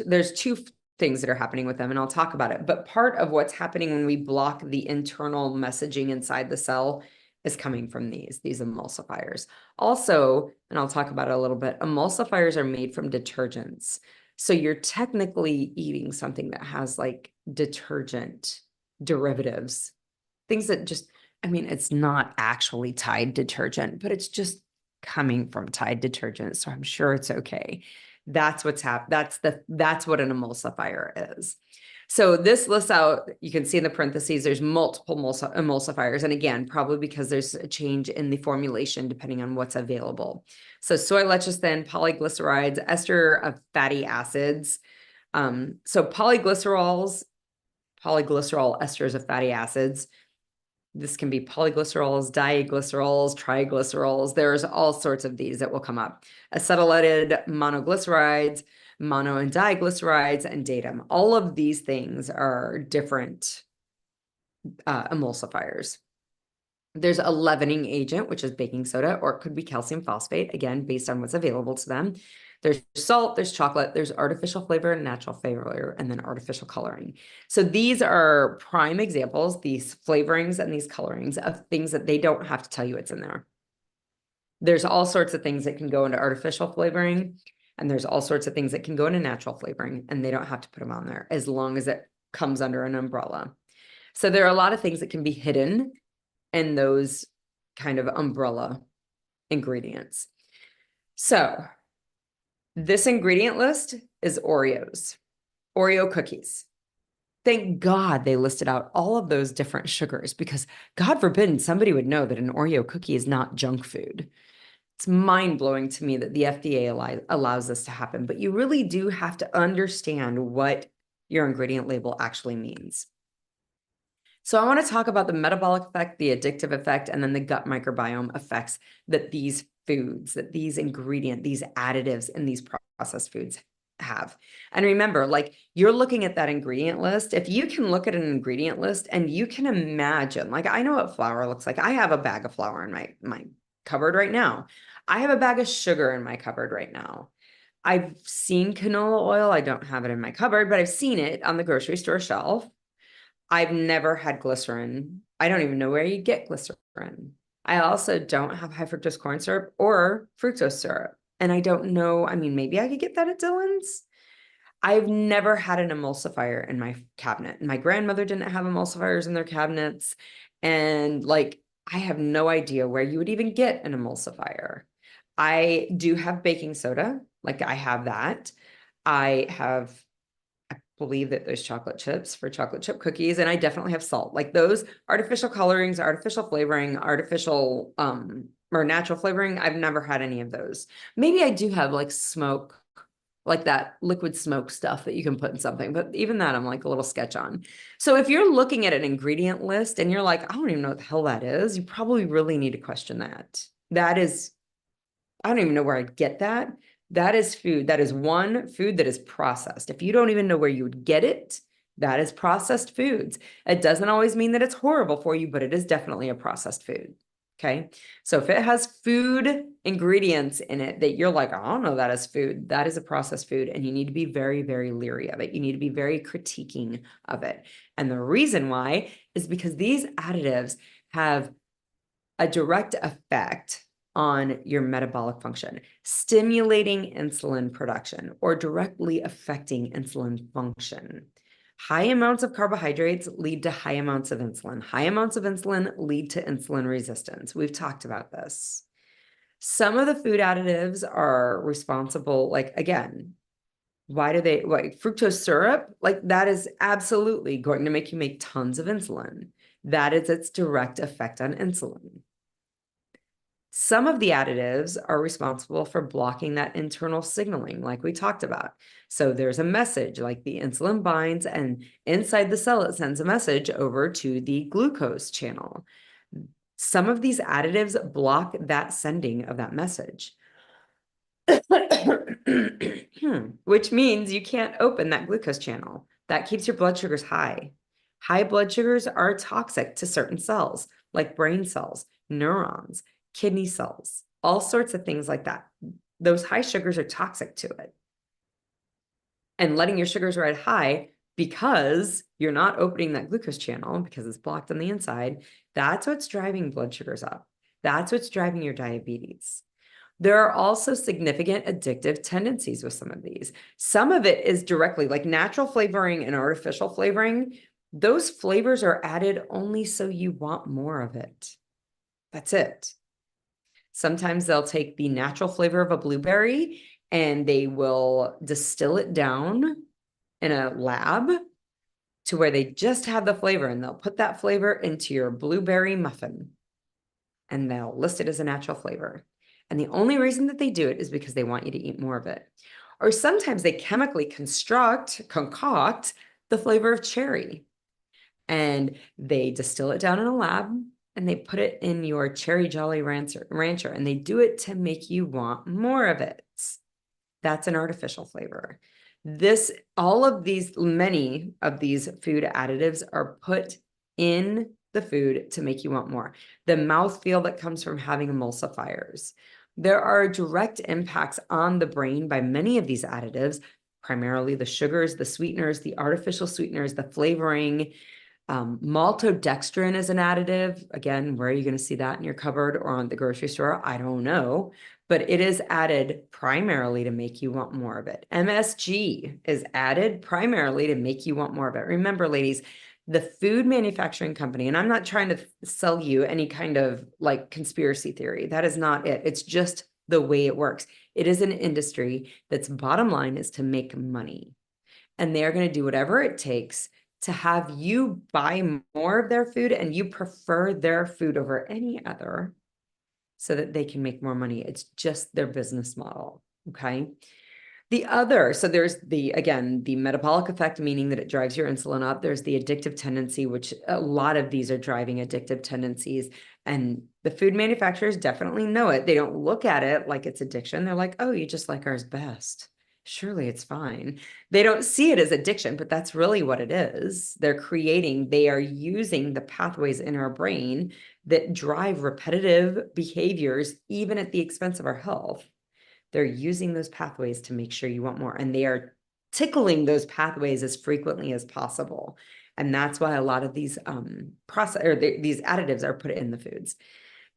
there's 2 things that are happening with them, and I'll talk about it. But part of what's happening when we block the internal messaging inside the cell is coming from these emulsifiers. Also, and I'll talk about it a little bit, emulsifiers are made from detergents. So you're technically eating something that has like detergent derivatives, things that just, I mean, it's not actually Tide detergent, but it's just coming from Tide detergent. So I'm sure it's okay. That's what's happening. That's what an emulsifier is. So this lists out, you can see in the parentheses, there's multiple emulsifiers. And again, probably because there's a change in the formulation depending on what's available. So soy lecithin, polyglycerides, ester of fatty acids. So polyglycerol esters of fatty acids. This can be polyglycerols, diglycerols, triglycerols. There's all sorts of these that will come up. Acetylated monoglycerides, mono and diglycerides, and datum. All of these things are different emulsifiers. There's a leavening agent, which is baking soda, or it could be calcium phosphate, again, based on what's available to them. There's salt, there's chocolate, there's artificial flavor, natural flavor, and then artificial coloring. So these are prime examples, these flavorings and these colorings, of things that they don't have to tell you it's in there. There's all sorts of things that can go into artificial flavoring, and there's all sorts of things that can go into natural flavoring, and they don't have to put them on there as long as it comes under an umbrella. So there are a lot of things that can be hidden in those kind of umbrella ingredients. So this ingredient list is Oreos, Oreo cookies. Thank God they listed out all of those different sugars, because God forbid somebody would know that an Oreo cookie is not junk food. It's mind-blowing to me that the FDA allows this to happen, but you really do have to understand what your ingredient label actually means. So I want to talk about the metabolic effect, the addictive effect, and then the gut microbiome effects that these foods, that these ingredients, these additives in these processed foods have. And remember, like, you're looking at that ingredient list. If you can look at an ingredient list and you can imagine, like, I know what flour looks like. I have a bag of flour in my cupboard right now. I have a bag of sugar in my cupboard right now. I've seen canola oil. I don't have it in my cupboard, but I've seen it on the grocery store shelf. I've never had glycerin. I don't even know where you get glycerin. I also don't have high fructose corn syrup or fructose syrup. And I don't know, I mean, maybe I could get that at Dillon's. I've never had an emulsifier in my cabinet. My grandmother didn't have emulsifiers in their cabinets. And like, I have no idea where you would even get an emulsifier. I do have baking soda. Like, I have that. I believe that there's chocolate chips for chocolate chip cookies, and I definitely have salt. Like, those artificial colorings, artificial flavoring, artificial or natural flavoring, I've never had any of those. Maybe I do have like smoke like that liquid smoke stuff that you can put in something. But even that, I'm like a little sketch on. So if you're looking at an ingredient list and you're like, I don't even know what the hell that is, you probably really need to question that. That is, I don't even know where I'd get that. That is food. That is one food that is processed. If you don't even know where you would get it, that is processed foods. It doesn't always mean that it's horrible for you, but it is definitely a processed food. Okay. So if it has food ingredients in it that you're like, I don't know that is food, that is a processed food. And you need to be very, very leery of it. You need to be very critiquing of it. And the reason why is because these additives have a direct effect on your metabolic function, stimulating insulin production or directly affecting insulin function. High amounts of carbohydrates lead to high amounts of insulin. High amounts of insulin lead to insulin resistance. We've talked about this. Some of the food additives are responsible, like again, why do they, like fructose syrup? Like that is absolutely going to make you make tons of insulin. That is its direct effect on insulin. Some of the additives are responsible for blocking that internal signaling, like we talked about. So there's a message, like the insulin binds, and inside the cell, it sends a message over to the glucose channel. Some of these additives block that sending of that message, which means you can't open that glucose channel. That keeps your blood sugars high. High blood sugars are toxic to certain cells, like brain cells, neurons, kidney cells, all sorts of things like that. Those high sugars are toxic to it. And letting your sugars ride high because you're not opening that glucose channel because it's blocked on the inside, that's what's driving blood sugars up. That's what's driving your diabetes. There are also significant addictive tendencies with some of these. Some of it is directly like natural flavoring and artificial flavoring. Those flavors are added only so you want more of it. That's it. Sometimes they'll take the natural flavor of a blueberry and they will distill it down in a lab to where they just have the flavor, and they'll put that flavor into your blueberry muffin and they'll list it as a natural flavor. And the only reason that they do it is because they want you to eat more of it. Or sometimes they chemically concoct the flavor of cherry, and they distill it down in a lab and they put it in your cherry Jolly Rancher, and they do it to make you want more of it. That's an artificial flavor. Many of these food additives are put in the food to make you want more. The mouthfeel that comes from having emulsifiers. There are direct impacts on the brain by many of these additives, primarily the sugars, the sweeteners, the artificial sweeteners, the flavoring. Maltodextrin is an additive. Again, where are you going to see that in your cupboard or on the grocery store? I don't know, but it is added primarily to make you want more of it. MSG is added primarily to make you want more of it. Remember, ladies, the food manufacturing company, and I'm not trying to sell you any kind of like conspiracy theory. That is not it. It's just the way it works. It is an industry that's bottom line is to make money. And they're going to do whatever it takes to have you buy more of their food and you prefer their food over any other so that they can make more money. It's just their business model. Okay. So there's again, the metabolic effect, meaning that it drives your insulin up. There's the addictive tendency, which a lot of these are driving addictive tendencies. And the food manufacturers definitely know it. They don't look at it like it's addiction. They're like, oh, you just like ours best. Surely it's fine. They don't see it as addiction, but that's really what it is. They are using the pathways in our brain that drive repetitive behaviors, even at the expense of our health. They're using those pathways to make sure you want more, and they are tickling those pathways as frequently as possible. And that's why a lot of these these additives are put in the foods.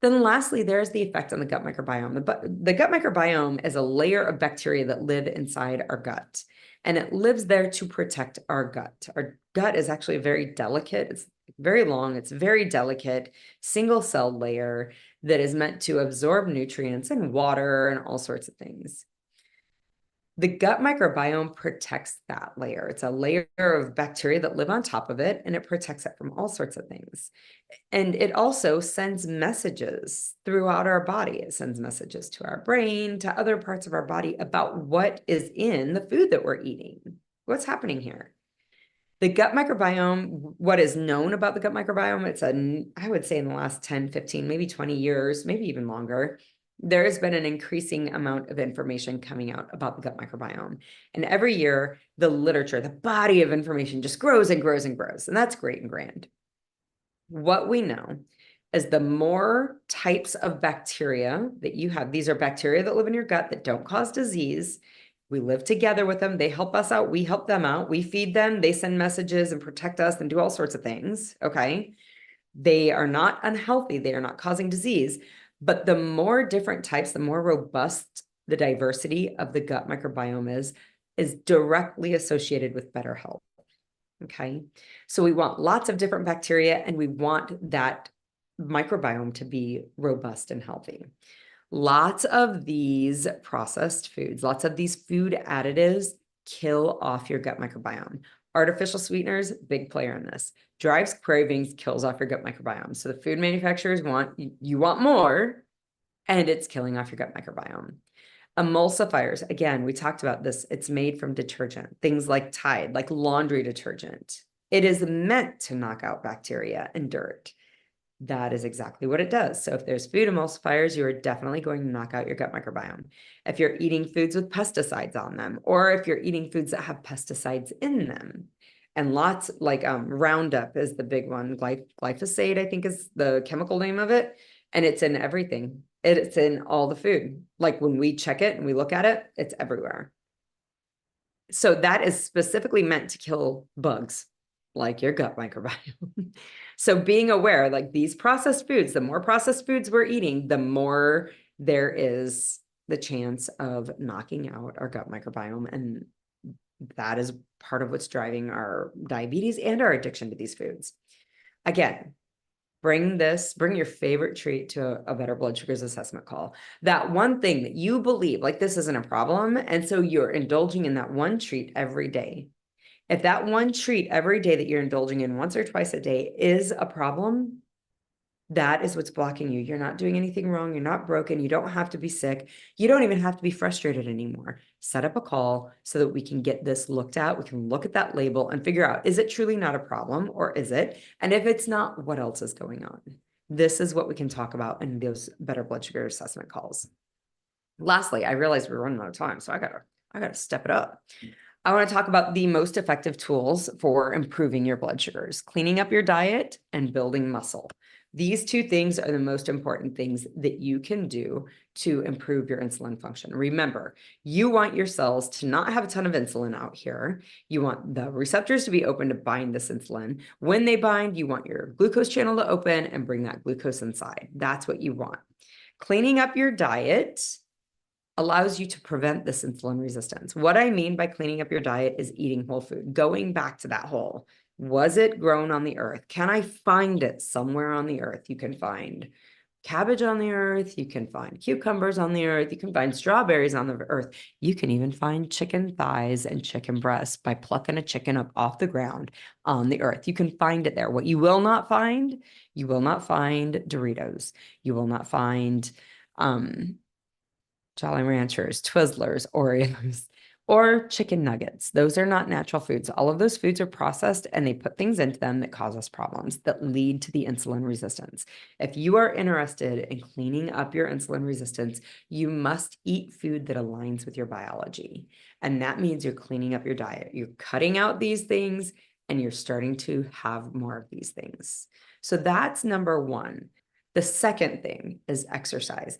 Then lastly, there's the effect on the gut microbiome. The gut microbiome is a layer of bacteria that live inside our gut, and it lives there to protect our gut. Our gut is actually very delicate. It's very long. It's very delicate, single cell layer that is meant to absorb nutrients and water and all sorts of things. The gut microbiome protects that layer. It's a layer of bacteria that live on top of it, and it protects it from all sorts of things. And it also sends messages throughout our body. It sends messages to our brain, to other parts of our body about what is in the food that we're eating. What's happening here? The gut microbiome, what is known about the gut microbiome, I would say in the last 10, 15, maybe 20 years, maybe even longer, there has been an increasing amount of information coming out about the gut microbiome. And every year, the literature, the body of information just grows and grows and grows. And that's great and grand. What we know is the more types of bacteria that you have, these are bacteria that live in your gut that don't cause disease. We live together with them. They help us out. We help them out. We feed them. They send messages and protect us and do all sorts of things. Okay. They are not unhealthy. They are not causing disease. But the more different types, the more robust the diversity of the gut microbiome is directly associated with better health. Okay. So we want lots of different bacteria, and we want that microbiome to be robust and healthy. Lots of these processed foods, lots of these food additives kill off your gut microbiome. Artificial sweeteners, big player in this. Drives cravings, kills off your gut microbiome. So the food manufacturers want, you want more, and it's killing off your gut microbiome. Emulsifiers, again, we talked about this. It's made from detergent, things like Tide, like laundry detergent. It is meant to knock out bacteria and dirt. That is exactly what it does. So if there's food emulsifiers, you are definitely going to knock out your gut microbiome. If you're eating foods with pesticides on them, or if you're eating foods that have pesticides in them, and lots like Roundup is the big one. Glyphosate, I think, is the chemical name of it. And it's in everything. It's in all the food. Like when we check it and we look at it, it's everywhere. So that is specifically meant to kill bugs, like your gut microbiome. So being aware, like these processed foods, the more processed foods we're eating, the more there is the chance of knocking out our gut microbiome. And that is part of what's driving our diabetes and our addiction to these foods. Again, bring your favorite treat to a Better Blood Sugars assessment call. That one thing that you believe, like this isn't a problem, and so you're indulging in that one treat every day. If that one treat every day that you're indulging in once or twice a day is a problem, that is what's blocking you. You're not doing anything wrong. You're not broken. You don't have to be sick. You don't even have to be frustrated anymore. Set up a call so that we can get this looked at. We can look at that label and figure out, is it truly not a problem or is it? And if it's not, what else is going on? This is what we can talk about in those Better Blood Sugar assessment calls. Lastly, I realize we're running out of time, so I gotta step it up. I want to talk about the most effective tools for improving your blood sugars, cleaning up your diet and building muscle. These two things are the most important things that you can do to improve your insulin function. Remember, you want your cells to not have a ton of insulin out here. You want the receptors to be open to bind this insulin. When they bind, you want your glucose channel to open and bring that glucose inside. That's what you want. Cleaning up your diet allows you to prevent this insulin resistance. What I mean by cleaning up your diet is eating whole food, going back to that whole. Was it grown on the earth? Can I find it somewhere on the earth? You can find cabbage on the earth. You can find cucumbers on the earth. You can find strawberries on the earth. You can even find chicken thighs and chicken breasts by plucking a chicken up off the ground on the earth. You can find it there. What you will not find Doritos. You will not find Jolly Ranchers, Twizzlers, Oreos, or chicken nuggets. Those are not natural foods. All of those foods are processed and they put things into them that cause us problems that lead to the insulin resistance. If you are interested in cleaning up your insulin resistance, you must eat food that aligns with your biology. And that means you're cleaning up your diet. You're cutting out these things and you're starting to have more of these things. So that's number one. The second thing is exercise.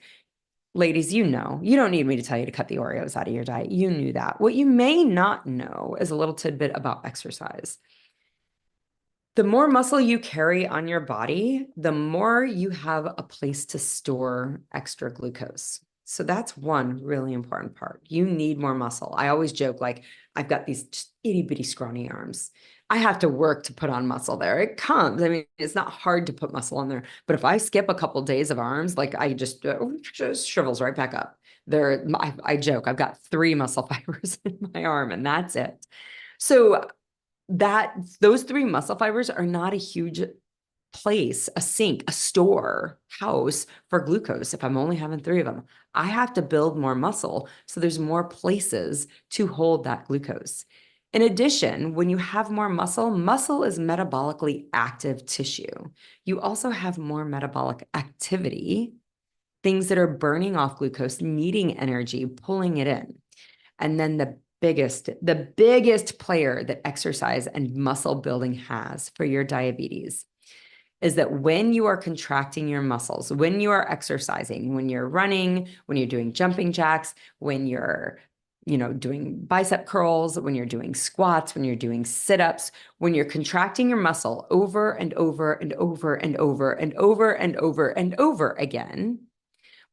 Ladies, you know, you don't need me to tell you to cut the Oreos out of your diet. You knew that. What you may not know is a little tidbit about exercise. The more muscle you carry on your body, the more you have a place to store extra glucose. So that's one really important part. You need more muscle. I always joke, like, I've got these itty bitty scrawny arms. I have to work to put on muscle there. It comes. I mean, it's not hard to put muscle on there. But if I skip a couple of days of arms, like I just shrivels right back up. I joke, I've got 3 muscle fibers in my arm and that's it. So those 3 muscle fibers are not a huge place, a sink, a store, house for glucose. If I'm only having 3 of them, I have to build more muscle. So there's more places to hold that glucose. In addition, when you have more muscle, muscle is metabolically active tissue. You also have more metabolic activity, things that are burning off glucose, needing energy, pulling it in. And then the biggest player that exercise and muscle building has for your diabetes is that when you are contracting your muscles, when you are exercising, when you're running, when you're doing jumping jacks, when you're doing bicep curls, when you're doing squats, when you're doing sit-ups, when you're contracting your muscle over and over and over and over and over and over and over again,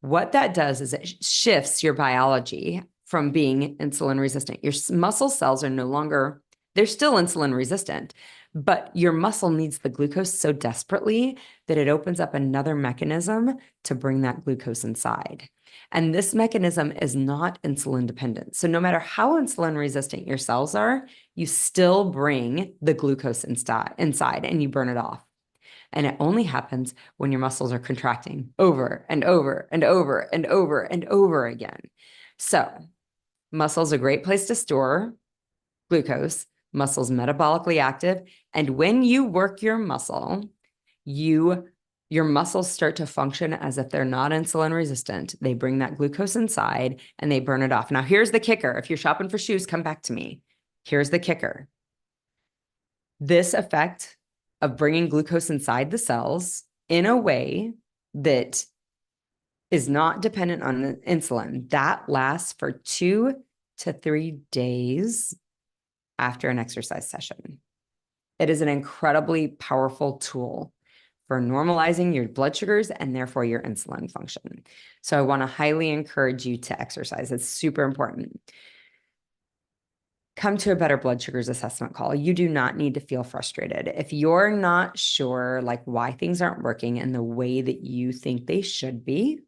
what that does is it shifts your biology from being insulin resistant. Your muscle cells are no longer, they're still insulin resistant, but your muscle needs the glucose so desperately that it opens up another mechanism to bring that glucose inside. And this mechanism is not insulin dependent. So no matter how insulin resistant your cells are, you still bring the glucose inside and you burn it off. And it only happens when your muscles are contracting over and over and over and over and over again. So muscle's a great place to store glucose. Muscle's metabolically active. And when you work your muscle, your muscles start to function as if they're not insulin resistant. They bring that glucose inside and they burn it off. Now, here's the kicker. If you're shopping for shoes, come back to me. Here's the kicker. This effect of bringing glucose inside the cells in a way that is not dependent on insulin, that lasts for 2 to 3 days after an exercise session. It is an incredibly powerful tool for normalizing your blood sugars and therefore your insulin function. So I want to highly encourage you to exercise. It's super important. Come to a Better Blood Sugars assessment call. You do not need to feel frustrated. If you're not sure like why things aren't working in the way that you think they should be,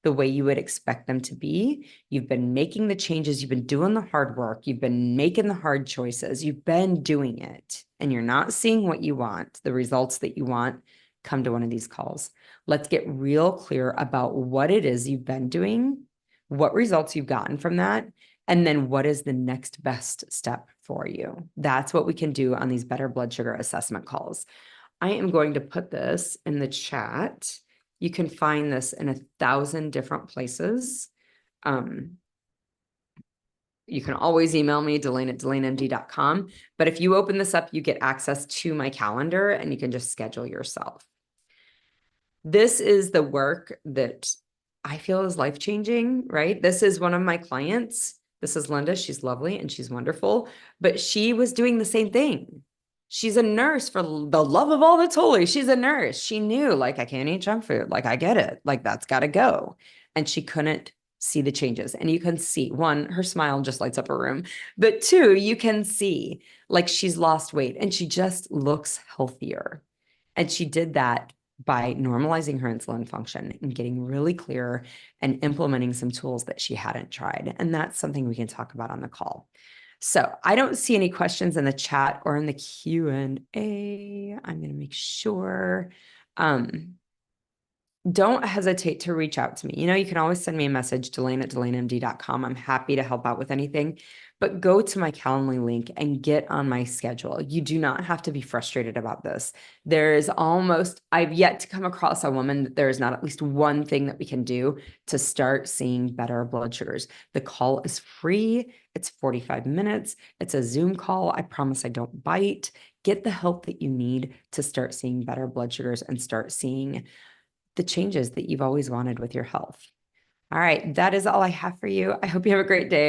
the way you would expect them to be, you've been making the changes, you've been doing the hard work, you've been making the hard choices, you've been doing it, and you're not seeing what you want, the results that you want, come to one of these calls. Let's get real clear about what it is you've been doing, what results you've gotten from that, and then what is the next best step for you? That's what we can do on these Better Blood Sugar assessment calls. I am going to put this in the chat. You can find this in 1,000 different places. You can always email me, Delane@DelaneMD.com. But if you open this up, you get access to my calendar and you can just schedule yourself. This is the work that I feel is life-changing, right? This is one of my clients. This is Linda. She's lovely and she's wonderful, but she was doing the same thing. She's a nurse for the love of all that's holy. She's a nurse. She knew, like, I can't eat junk food. Like, I get it. Like, that's got to go. And she couldn't see the changes. And you can see, 1, her smile just lights up a room. But 2, you can see, like, she's lost weight and she just looks healthier. And she did that by normalizing her insulin function and getting really clear and implementing some tools that she hadn't tried. And that's something we can talk about on the call. So I don't see any questions in the chat or in the Q&A. I'm going to make sure. Don't hesitate to reach out to me. You can always send me a message, Delane@DelaneMD.com. I'm happy to help out with anything, but go to my Calendly link and get on my schedule. You do not have to be frustrated about this. I've yet to come across a woman that there is not at least one thing that we can do to start seeing better blood sugars. The call is free. It's 45 minutes. It's a Zoom call. I promise I don't bite. Get the help that you need to start seeing better blood sugars and start seeing the changes that you've always wanted with your health. All right, that is all I have for you. I hope you have a great day.